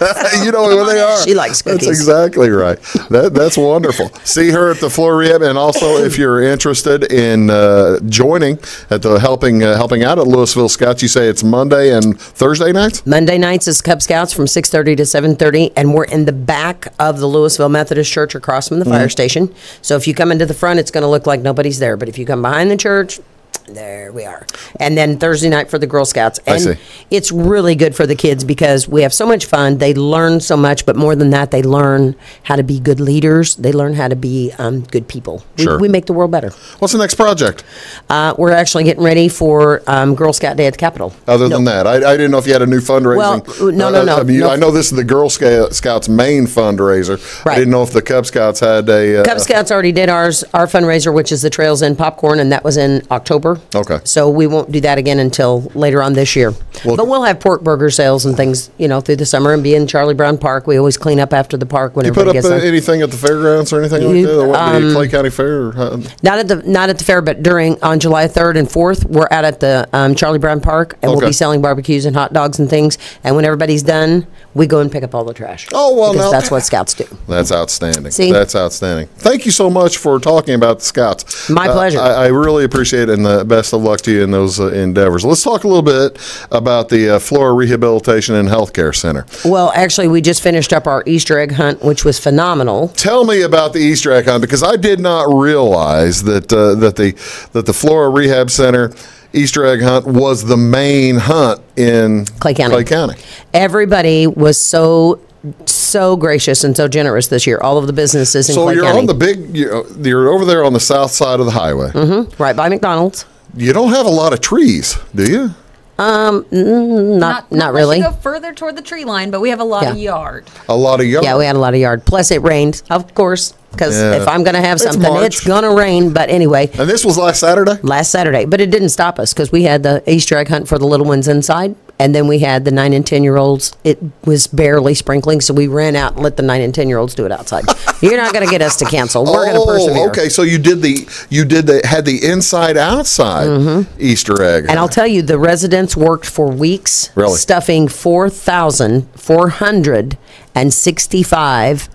You know where they are. She likes cookies. That's exactly right. That's wonderful. See her at the Flora Rehab, and also if you're interested in joining at the helping out at Louisville Scouts, you say it's Monday and Thursday nights? Monday nights is Cub Scouts from 6:30 to 7:30, and we're in the back of the Louisville Methodist Church across from the fire station. So if you come into the front, it's going to look like nobody's there. But if you come behind the church, there we are. And then Thursday night for the Girl Scouts. And it's really good for the kids because we have so much fun. They learn so much, but more than that, they learn how to be good leaders. They learn how to be good people. We make the world better. What's the next project? We're actually getting ready for Girl Scout Day at the Capitol. Other than that, I didn't know if you had a new fundraising. Well, no. I know this is the Girl Scouts' main fundraiser. Right. I didn't know if the Cub Scouts had a... Cub Scouts already did our fundraiser, which is the Trails End Popcorn, and that was in October. Okay. So we won't do that again until later on this year. But we'll have pork burger sales and things, through the summer and be in Charlie Brown Park. We always clean up after the park when everybody gets there. You put up anything at the fairgrounds or anything like that? The Clay County Fair? Not at the fair, but on July 3rd and 4th, we're out at the Charlie Brown Park, and we'll be selling barbecues and hot dogs and things. And when everybody's done, We go and pick up all the trash. Oh, well, because now that's what Scouts do. That's outstanding. See? That's outstanding. Thank you so much for talking about the Scouts. My pleasure. I really appreciate it, and the best of luck to you in those endeavors. Let's talk a little bit about the Flora Rehabilitation and Healthcare Center. Well, actually, we just finished up our Easter egg hunt, which was phenomenal. Tell me about the Easter egg hunt, because I did not realize that the Flora Rehab Center Easter egg hunt was the main hunt in Clay County. Everybody was so gracious and so generous this year. All of the businesses in Clay County. So you're over there on the south side of the highway. Mm-hmm. Right by McDonald's. You don't have a lot of trees, do you? Not really. We go further toward the tree line, but we have a lot of yard. A lot of yard. Yeah, we had a lot of yard. Plus, it rained, of course, because if I'm going to have something, it's going to rain. But anyway. And this was last Saturday? Last Saturday. But it didn't stop us, because we had the Easter egg hunt for the little ones inside. And then we had the 9 and 10-year-olds. It was barely sprinkling, so we ran out and let the 9 and 10-year-olds do it outside. You're not going to get us to cancel. We're going to persevere. Okay. So you had the inside-outside Easter egg. And I'll tell you, the residents worked for weeks, stuffing 4,465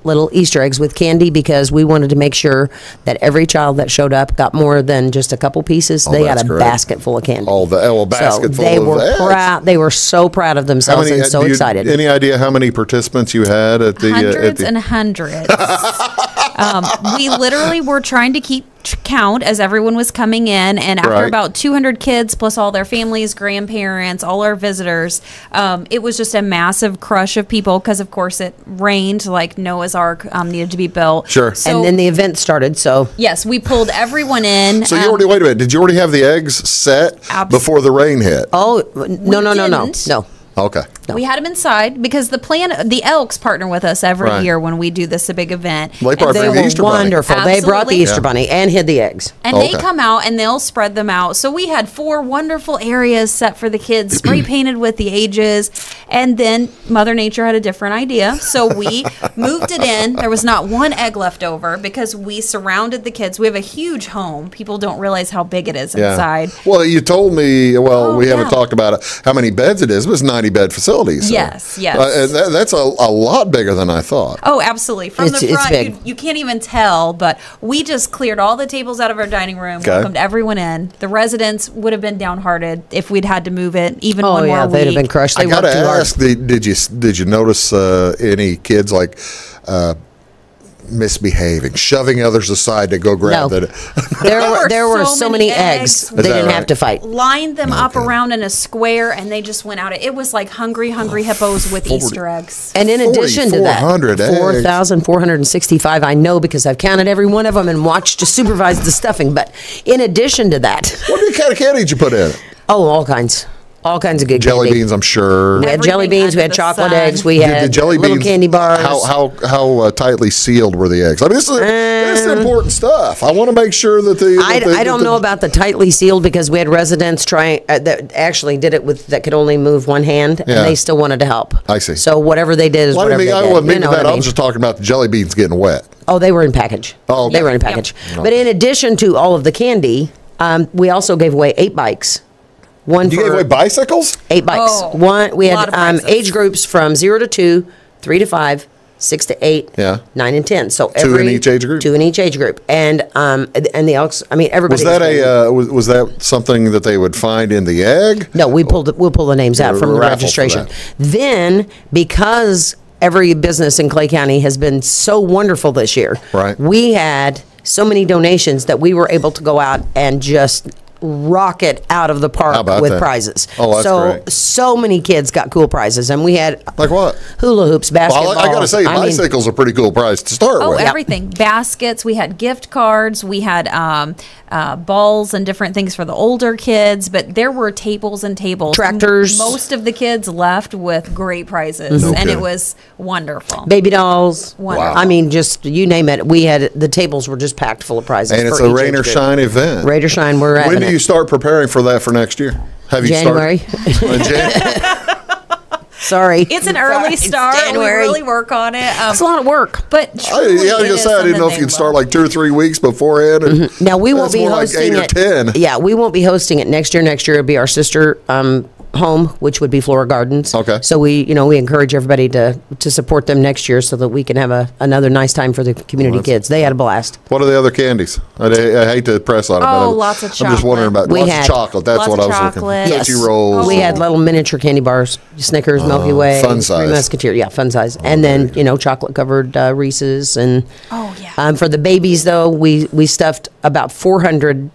little Easter eggs with candy, because we wanted to make sure that every child that showed up got more than just a couple pieces. They had a basket full of candy. Basket full they of were eggs. proud. They were so proud of themselves and so excited. Any idea how many participants you had at the hundreds and hundreds. We literally were trying to keep count as everyone was coming in, and after about 200 kids plus all their families, grandparents, all our visitors, it was just a massive crush of people, because of course it rained like Noah's Ark needed to be built. Sure. So, and then the event started, so yes, we pulled everyone in. So you wait a minute, did you already have the eggs set before the rain hit? Oh, no. Okay. No. We had them inside because the Elks partner with us every year when we do this big event. They brought the Easter wonderful. Bunny. They brought the Easter Bunny and hid the eggs. And they come out and they'll spread them out. So we had 4 wonderful areas set for the kids, spray painted with the ages. And then Mother Nature had a different idea. So we moved it in. There was not one egg left over because we surrounded the kids. We have a huge home. People don't realize how big it is inside. Well, you told me, we haven't talked about it, how many beds it is. It was 90-bed facility. So. Yes. And that's a lot bigger than I thought. Oh, absolutely. From the front, you can't even tell, but we just cleared all the tables out of our dining room, welcomed everyone in. The residents would have been downhearted if we'd had to move it even one more week. They'd have been crushed. I got to ask, did you notice any kids misbehaving, shoving others aside to go grab it? There were so many eggs. They didn't have to fight. Lined them up around in a square, and they just went out. It was like hungry hippos with Easter eggs. And in addition to that, 4,465, I know because I've counted every one of them and watched to supervise the stuffing. But in addition to that, what kind of candy did you put in? Oh, all kinds. All kinds of good jelly candy. beans, I'm sure. We had jelly beans. We had chocolate eggs. We had the jelly little beans, candy bars. How tightly sealed were the eggs? I mean, this is important stuff. I want to make sure that I don't know about the tightly sealed, because we had residents trying that actually did it that could only move one hand, and they still wanted to help. I see. So whatever they did is whatever they did. I was just talking about the jelly beans getting wet. Oh, they were in package. Oh, okay. They were in package. Yep. But in addition to all of the candy, we also gave away 8 bikes. You gave away bicycles? 8 bikes. We had age groups from 0 to 2, 3 to 5, 6 to 8, 9 and 10. So 2 in each age group. 2 in each age group, and the Elks. I mean, everybody. Was that something that they would find in the egg? No, we'll pull the names out from the registration. Then, because every business in Clay County has been so wonderful this year, we had so many donations that we were able to go out and just rock it out of the park with prizes. Oh, that's great. So many kids got cool prizes, and we had like what? Hula hoops, basketball. Well, I got to say, bicycles are a pretty cool prize to start with. Oh, everything. Baskets. We had gift cards. We had balls and different things for the older kids, but there were tables and tables. Tractors. Most of the kids left with great prizes, and it was wonderful. Baby dolls. Wonderful. I mean, just you name it. We had the tables were just packed full of prizes. And it's a rain or shine event. Rain or shine. We're having When do you start preparing for that for next year? Have you January. Sorry. It's an early start. We really work on it. It's a lot of work. But truly, I didn't know if you'd start like 2 or 3 weeks beforehand. Now, we won't be hosting like 8 or 10. Yeah, we won't be hosting it next year. Next year will be our sister home, which would be Flora Gardens. Okay. So we encourage everybody to support them next year so that we can have another nice time for the community kids. They had a blast. What are the other candies? I hate to press on it, but lots of chocolate. I'm just wondering about lots of chocolate. That's what I was looking for. Yes. Tootsie Rolls. We had little miniature candy bars, Snickers, Milky Way, fun size. Three Musketeer. Yeah, fun size. And then, chocolate covered Reese's. And for the babies, though, we stuffed about 500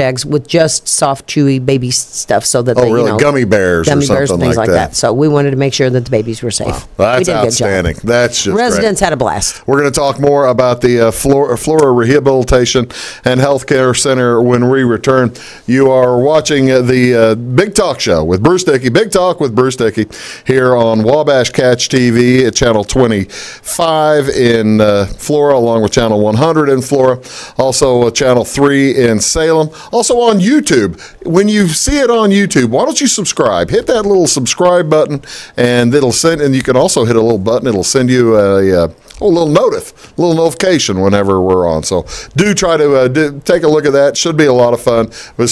eggs with just soft, chewy baby stuff so that they, gummy bears or something things like that. So we wanted to make sure that the babies were safe. Wow. We That's did a good job. outstanding. That's just Residents great. had a blast. We're going to talk more about the Flora Rehabilitation and Healthcare Center when we return. You are watching the Big Talk Show with Bruce Dickey, Big Talk with Bruce Dickey, here on Wabash Catch TV at Channel 25 in Flora, along with Channel 100 in Flora, also Channel 3 in Salem, also on YouTube. When you see it on YouTube, why don't you subscribe? Hit that little subscribe button, and it'll send. And you can also hit a little button. It'll send you a little notification whenever we're on. So do try to take a look at that. Should be a lot of fun. We're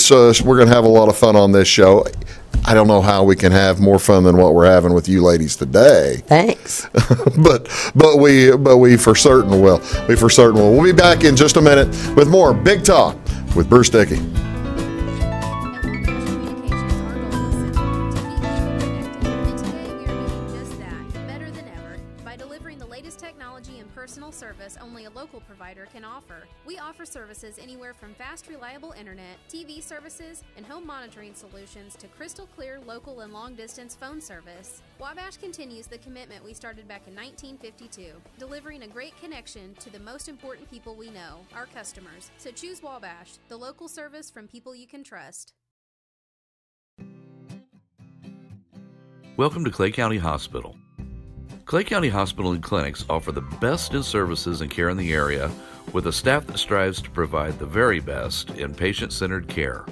going to have a lot of fun on this show. I don't know how we can have more fun than what we're having with you ladies today. Thanks. but we for certain will. We for certain will. We'll be back in just a minute with more Big Talk with Bruce Dickey. Only a local provider can offer. We offer services anywhere from fast, reliable internet, TV services, and home monitoring solutions to crystal clear local and long-distance phone service. Wabash continues the commitment we started back in 1952, delivering a great connection to the most important people we know, our customers. So choose Wabash, the local service from people you can trust. Welcome to Clay County Hospital. Clay County Hospital and Clinics offer the best in services and care in the area with a staff that strives to provide the very best in patient-centered care.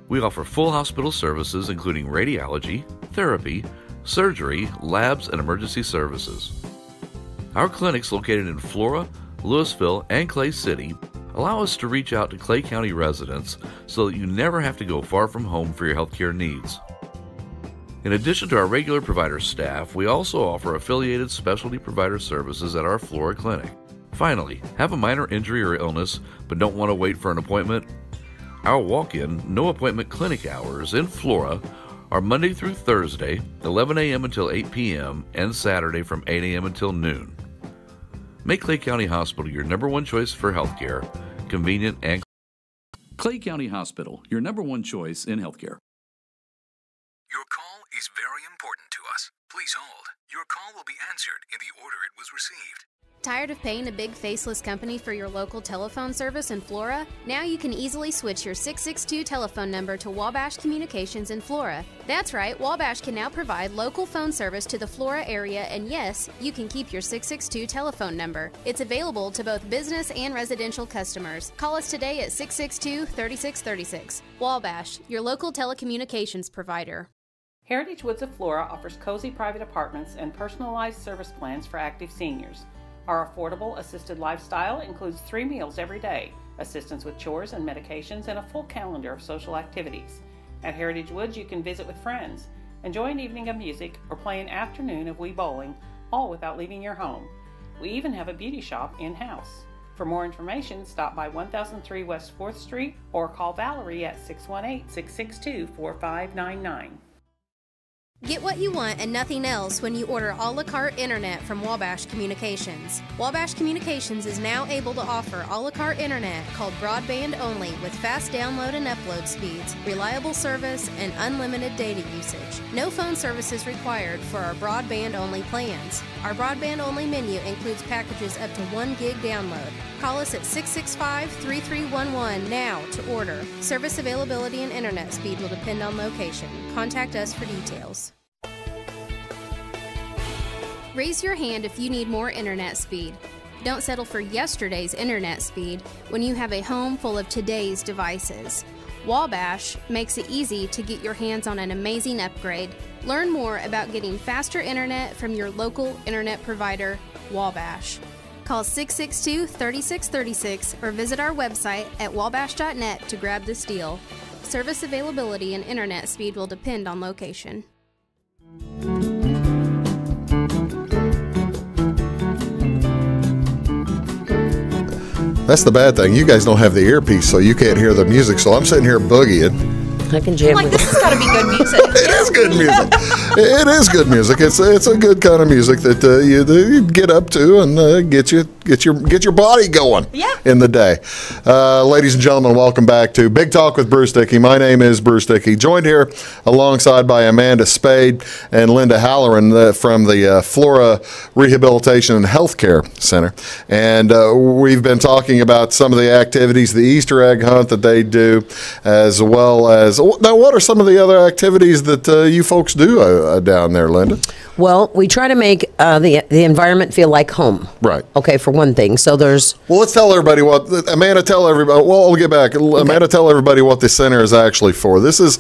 We offer full hospital services including radiology, therapy, surgery, labs, and emergency services. Our clinics located in Flora, Louisville, and Clay City allow us to reach out to Clay County residents so that you never have to go far from home for your healthcare needs. In addition to our regular provider staff, we also offer affiliated specialty provider services at our Flora clinic. Finally, have a minor injury or illness but don't want to wait for an appointment? Our walk-in, no-appointment clinic hours in Flora are Monday through Thursday, 11 a.m. until 8 p.m., and Saturday from 8 a.m. until noon. Make Clay County Hospital your number one choice for healthcare, convenient and... Clay County Hospital, your number one choice in healthcare. Your call is very important to us. Please hold. Your call will be answered in the order it was received. Tired of paying a big faceless company for your local telephone service in Flora? Now you can easily switch your 662 telephone number to Wabash Communications in Flora. That's right, Wabash can now provide local phone service to the Flora area, and yes, you can keep your 662 telephone number. It's available to both business and residential customers. Call us today at 662-3636. Wabash, your local telecommunications provider. Heritage Woods of Flora offers cozy private apartments and personalized service plans for active seniors. Our affordable assisted lifestyle includes 3 meals every day, assistance with chores and medications, and a full calendar of social activities. At Heritage Woods, you can visit with friends, enjoy an evening of music, or play an afternoon of Wii bowling, all without leaving your home. We even have a beauty shop in-house. For more information, stop by 1003 West 4th Street or call Valerie at 618-662-4599. Get what you want and nothing else when you order a la carte internet from Wabash Communications. Wabash Communications is now able to offer a la carte internet called broadband only with fast download and upload speeds, reliable service, and unlimited data usage. No phone services required for our broadband only plans. Our broadband only menu includes packages up to 1 gig download. Call us at 665-3311 now to order. Service availability and internet speed will depend on location. Contact us for details. Raise your hand if you need more internet speed. Don't settle for yesterday's internet speed when you have a home full of today's devices. Wabash makes it easy to get your hands on an amazing upgrade. Learn more about getting faster internet from your local internet provider, Wabash. Call 662-3636 or visit our website at wabash.net to grab this deal. Service availability and internet speed will depend on location. That's the bad thing. You guys don't have the earpiece, so you can't hear the music. So I'm sitting here boogieing. I can jam Like, with this has got to be good music. It is good music. It is good music. It's a good kind of music that you get up to and get your body going in the day. Ladies and gentlemen, welcome back to Big Talk with Bruce Dickey. My name is Bruce Dickey, joined here alongside by Amanda Spade and Linda Hallaran from the Flora Rehabilitation and Healthcare Center. And we've been talking about some of the activities, the Easter egg hunt that they do, as well as, now what are some of the other activities that you folks do down there, Linda? Well, we try to make the environment feel like home. Right. Okay, for one thing. So there's... Well, let's tell everybody what... Amanda, tell everybody... Well, we'll get back. Okay. Amanda, tell everybody what the center is actually for. This is...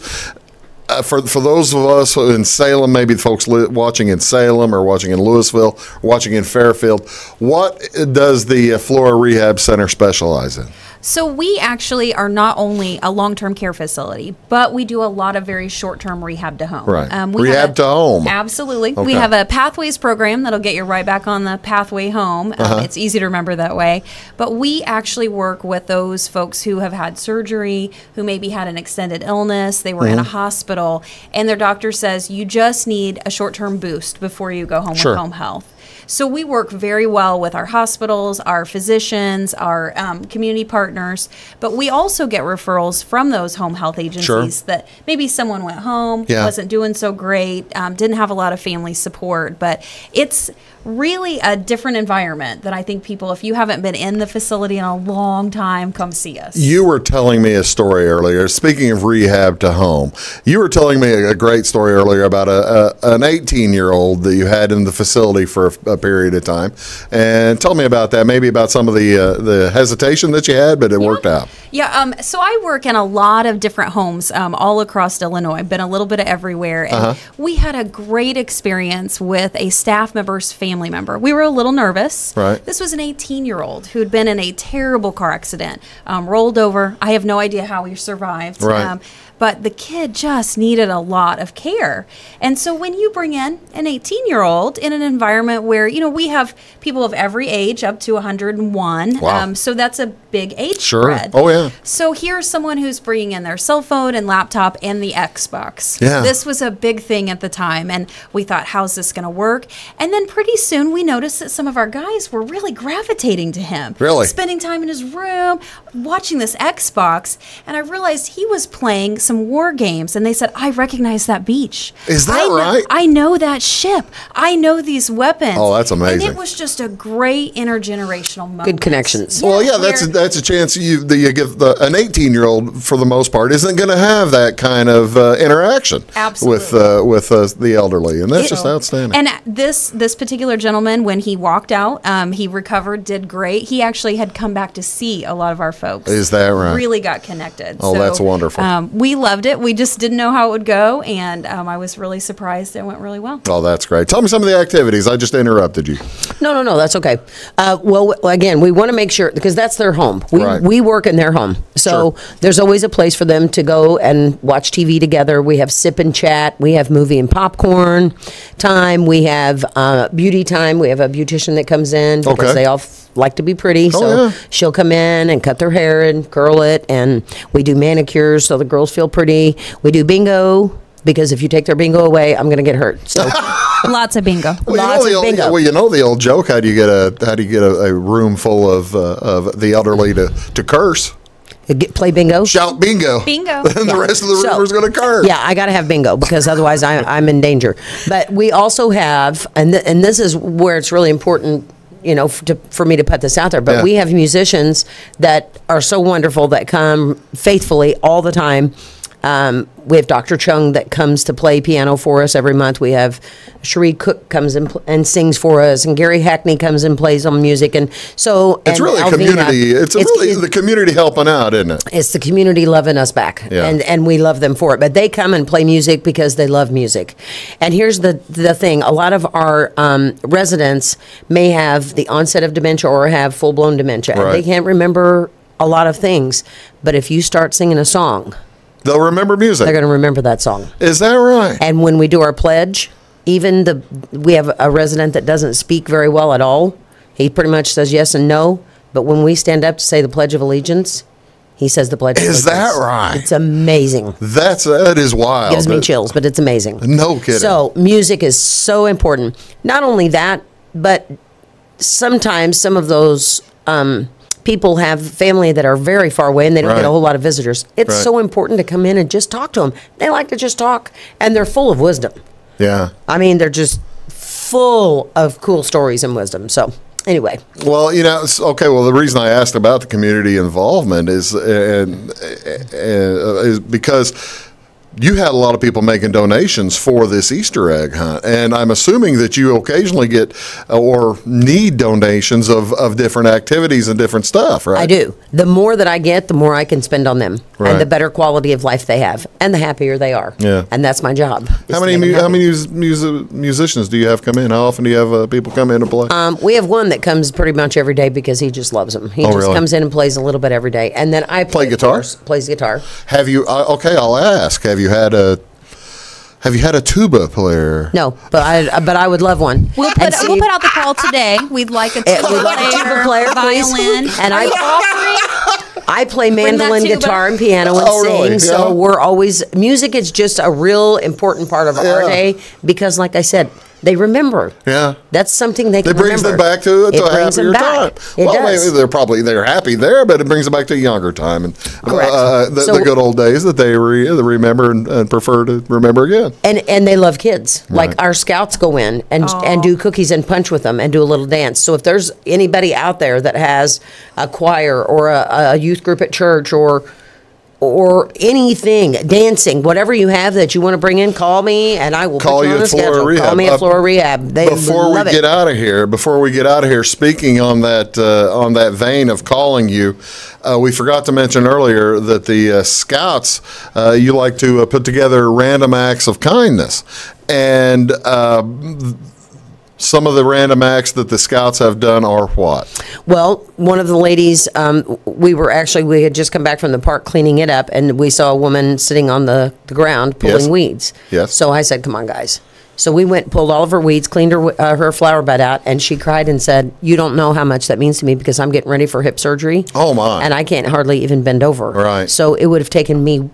For those of us in Salem, maybe the folks watching in Salem or watching in Louisville, or watching in Fairfield, what does the Flora Rehab Center specialize in? So we actually are not only a long-term care facility, but we do a lot of very short-term rehab to home. Right. Rehab to home. Absolutely. Okay. We have a Pathways program that'll get you right back on the pathway home. It's easy to remember that way. But we actually work with those folks who have had surgery, who maybe had an extended illness, they were in a hospital, and their doctor says you just need a short-term boost before you go home with home health. So we work very well with our hospitals, our physicians, our community partners, but we also get referrals from those home health agencies that maybe someone went home, wasn't doing so great, didn't have a lot of family support, but it's really a different environment that I think people, if you haven't been in the facility in a long time, come see us. You were telling me a story earlier. Speaking of rehab to home, you were telling me a great story earlier about an 18-year-old that you had in the facility for a period of time. And tell me about that, maybe about some of the hesitation that you had, but it worked out. Yeah, so I work in a lot of different homes all across Illinois. I've been a little bit of everywhere. And we had a great experience with a staff member's family member. We were a little nervous. Right. This was an 18-year-old who had been in a terrible car accident, rolled over. I have no idea how he survived. Right. But the kid just needed a lot of care. And so when you bring in an 18-year-old in an environment where, you know, we have people of every age up to 101. Wow. So that's a big age spread. Oh, yeah. So here's someone who's bringing in their cell phone and laptop and the Xbox. Yeah. This was a big thing at the time. And we thought, how's this going to work? And then pretty soon we noticed that some of our guys were really gravitating to him. Really? Spending time in his room, watching this Xbox. And I realized he was playing some war games, and they said, I recognize that beach. Is that right? I know that ship. I know these weapons. Oh, that's amazing. And it was just a great intergenerational moment. Good connections. Well, yeah, that's a chance you give an 18-year-old, for the most part, isn't going to have that kind of interaction with the elderly, and that's just outstanding. And this particular gentleman, when he walked out, he recovered, did great. He actually had come back to see a lot of our folks. Is that right? Really got connected. Oh, so, that's wonderful. We loved it. We just didn't know how it would go, and I was really surprised it went really well. Oh, that's great. Tell me some of the activities. I just interrupted you. No, that's okay. Well, again, we want to make sure, because that's their home. We work in their home. So there's always a place for them to go and watch TV together. We have sip and chat. We have movie and popcorn time. We have beauty time. We have a beautician that comes in because they all like to be pretty. She'll come in and cut their hair and curl it. And we do manicures so the girls feel pretty. We do bingo, because if you take their bingo away, I'm going to get hurt. So lots of bingo. Lots of bingo. Well, you know the old joke. How do you get a room full of the elderly to curse? Play bingo. Shout bingo. Bingo. And the rest of the room is going to curse. Yeah, I got to have bingo, because otherwise I'm in danger. But we also have, and this is where it's really important, you know, for me to put this out there, but we have musicians that are so wonderful that come faithfully all the time. We have Dr. Chung that comes to play piano for us every month. We have Cherie Cook comes and sings for us, and Gary Hackney comes and plays on music. And so it's really a community. It's really the community helping out, isn't it? It's the community loving us back, and we love them for it. But they come and play music because they love music. And here's the thing: a lot of our residents may have the onset of dementia or have full blown dementia, and they can't remember a lot of things. But if you start singing a song, They'll remember music. They're going to remember that song. Is that right? And when we do our pledge, even we have a resident that doesn't speak very well at all. He pretty much says yes and no. But when we stand up to say the Pledge of Allegiance, he says the Pledge of Allegiance. Is that right? It's amazing. That is wild. Gives me chills, but it's amazing. No kidding. So music is so important. Not only that, but sometimes some of those people have family that are very far away and they don't get a whole lot of visitors. It's so important to come in and just talk to them. They like to just talk, and they're full of wisdom. Yeah. I mean, they're just full of cool stories and wisdom. So anyway. Well, okay. Well, the reason I asked about the community involvement is because you had a lot of people making donations for this Easter egg hunt, and I'm assuming that you occasionally get or need donations of different activities and different stuff, right? I do. The more that I get, the more I can spend on them, and the better quality of life they have, and the happier they are. Yeah, and that's my job. How many musicians do you have come in? How often do you have people come in to play? We have one that comes pretty much every day because he just loves them. He just comes in and plays a little bit every day, and then I play guitar. Plays guitar. Have you? Okay, I'll ask. Have you had a tuba player? No, but I would love one. We'll put out the call today. We'd like a tuba player, violin, and I play mandolin, guitar, and piano and sing. Really? So we're always music is just a real important part of our day because, like I said, they remember. Yeah, that's something they can remember. It brings them back to a happier time. Maybe they're happy there, but it brings them back to a younger time and the good old days that they remember and prefer to remember again. And they love kids. Right. Like our scouts go in and do cookies and punch with them and do a little dance. So if there's anybody out there that has a choir or a youth group at church or anything, dancing, whatever you have that you want to bring in, call me and I will put you on the schedule. Rehab. Call me at Flora Rehab. Before we get out of here, speaking on that vein of calling you, we forgot to mention earlier that the Scouts, you like to put together random acts of kindness. And some of the random acts that the Scouts have done are what? Well, one of the ladies, we had just come back from the park cleaning it up, and we saw a woman sitting on the ground pulling weeds. Yes. So I said, come on, guys. So we went, pulled all of her weeds, cleaned her flower bed out, and she cried and said, you don't know how much that means to me because I'm getting ready for hip surgery. Oh, my. And I can't hardly even bend over. Right. So it would have taken me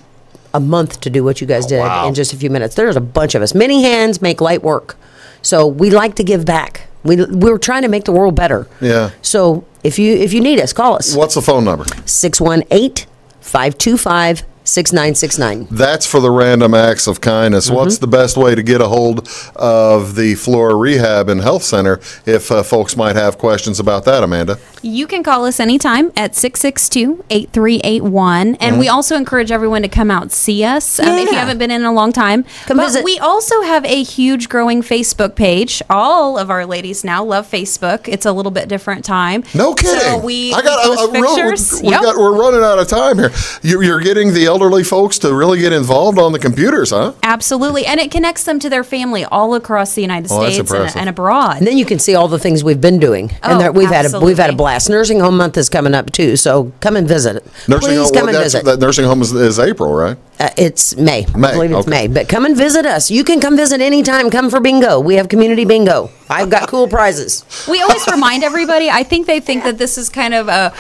a month to do what you guys did in just a few minutes. There's a bunch of us. Many hands make light work. So we like to give back. We're trying to make the world better. Yeah. So if you need us, call us. What's the phone number? 618-525-6969. That's for the random acts of kindness. Mm-hmm. What's the best way to get a hold of the Flora Rehab and Health Center if folks might have questions about that, Amanda? You can call us anytime at 662-8381. And we also encourage everyone to come out and see us if you haven't been in a long time. Come visit. We also have a huge growing Facebook page. All of our ladies now love Facebook. It's a little bit different time. No kidding. So we post pictures. We're running out of time here. You're getting the elderly folks to really get involved on the computers, huh? Absolutely. And it connects them to their family all across the United States and abroad. And then you can see all the things we've been doing. And we've had a blast. Nursing Home Month is coming up too, so come and visit. Please come and visit. That nursing home is April, right? It's May. I believe it's May. But come and visit us. You can come visit anytime. Come for bingo. We have community bingo. I've got cool prizes. We always remind everybody, I think they think that this is kind of a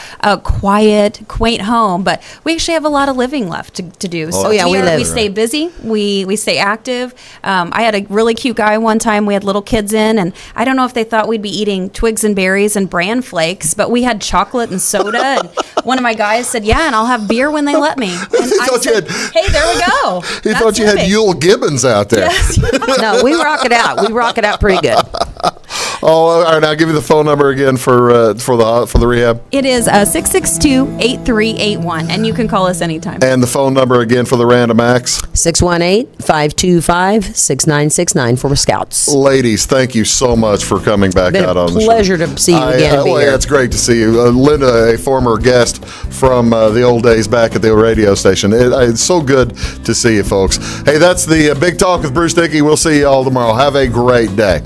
quiet, quaint home, but we actually have a lot of living left to do. So we stay busy. We stay active. I had a really cute guy one time. We had little kids in, and I don't know if they thought we'd be eating twigs and berries and bran flakes, but we had chocolate and soda. And one of my guys said, yeah, and I'll have beer when they let me. And I said, hey, there we go. He thought you had Yule Gibbons out there. Yes. No, we rock it out. We rock it out pretty good. All right, I'll give you the phone number again for the rehab. It is 662-8381, and you can call us anytime. And the phone number again for the random acts? 618-525-6969 for Scouts. Ladies, thank you so much for coming back out on the show. Pleasure to see you again. It's great to see you. Linda, a former guest from the old days back at the radio station. It's so good to see you, folks. Hey, that's the Big Talk with Bruce Dickey. We'll see you all tomorrow. Have a great day.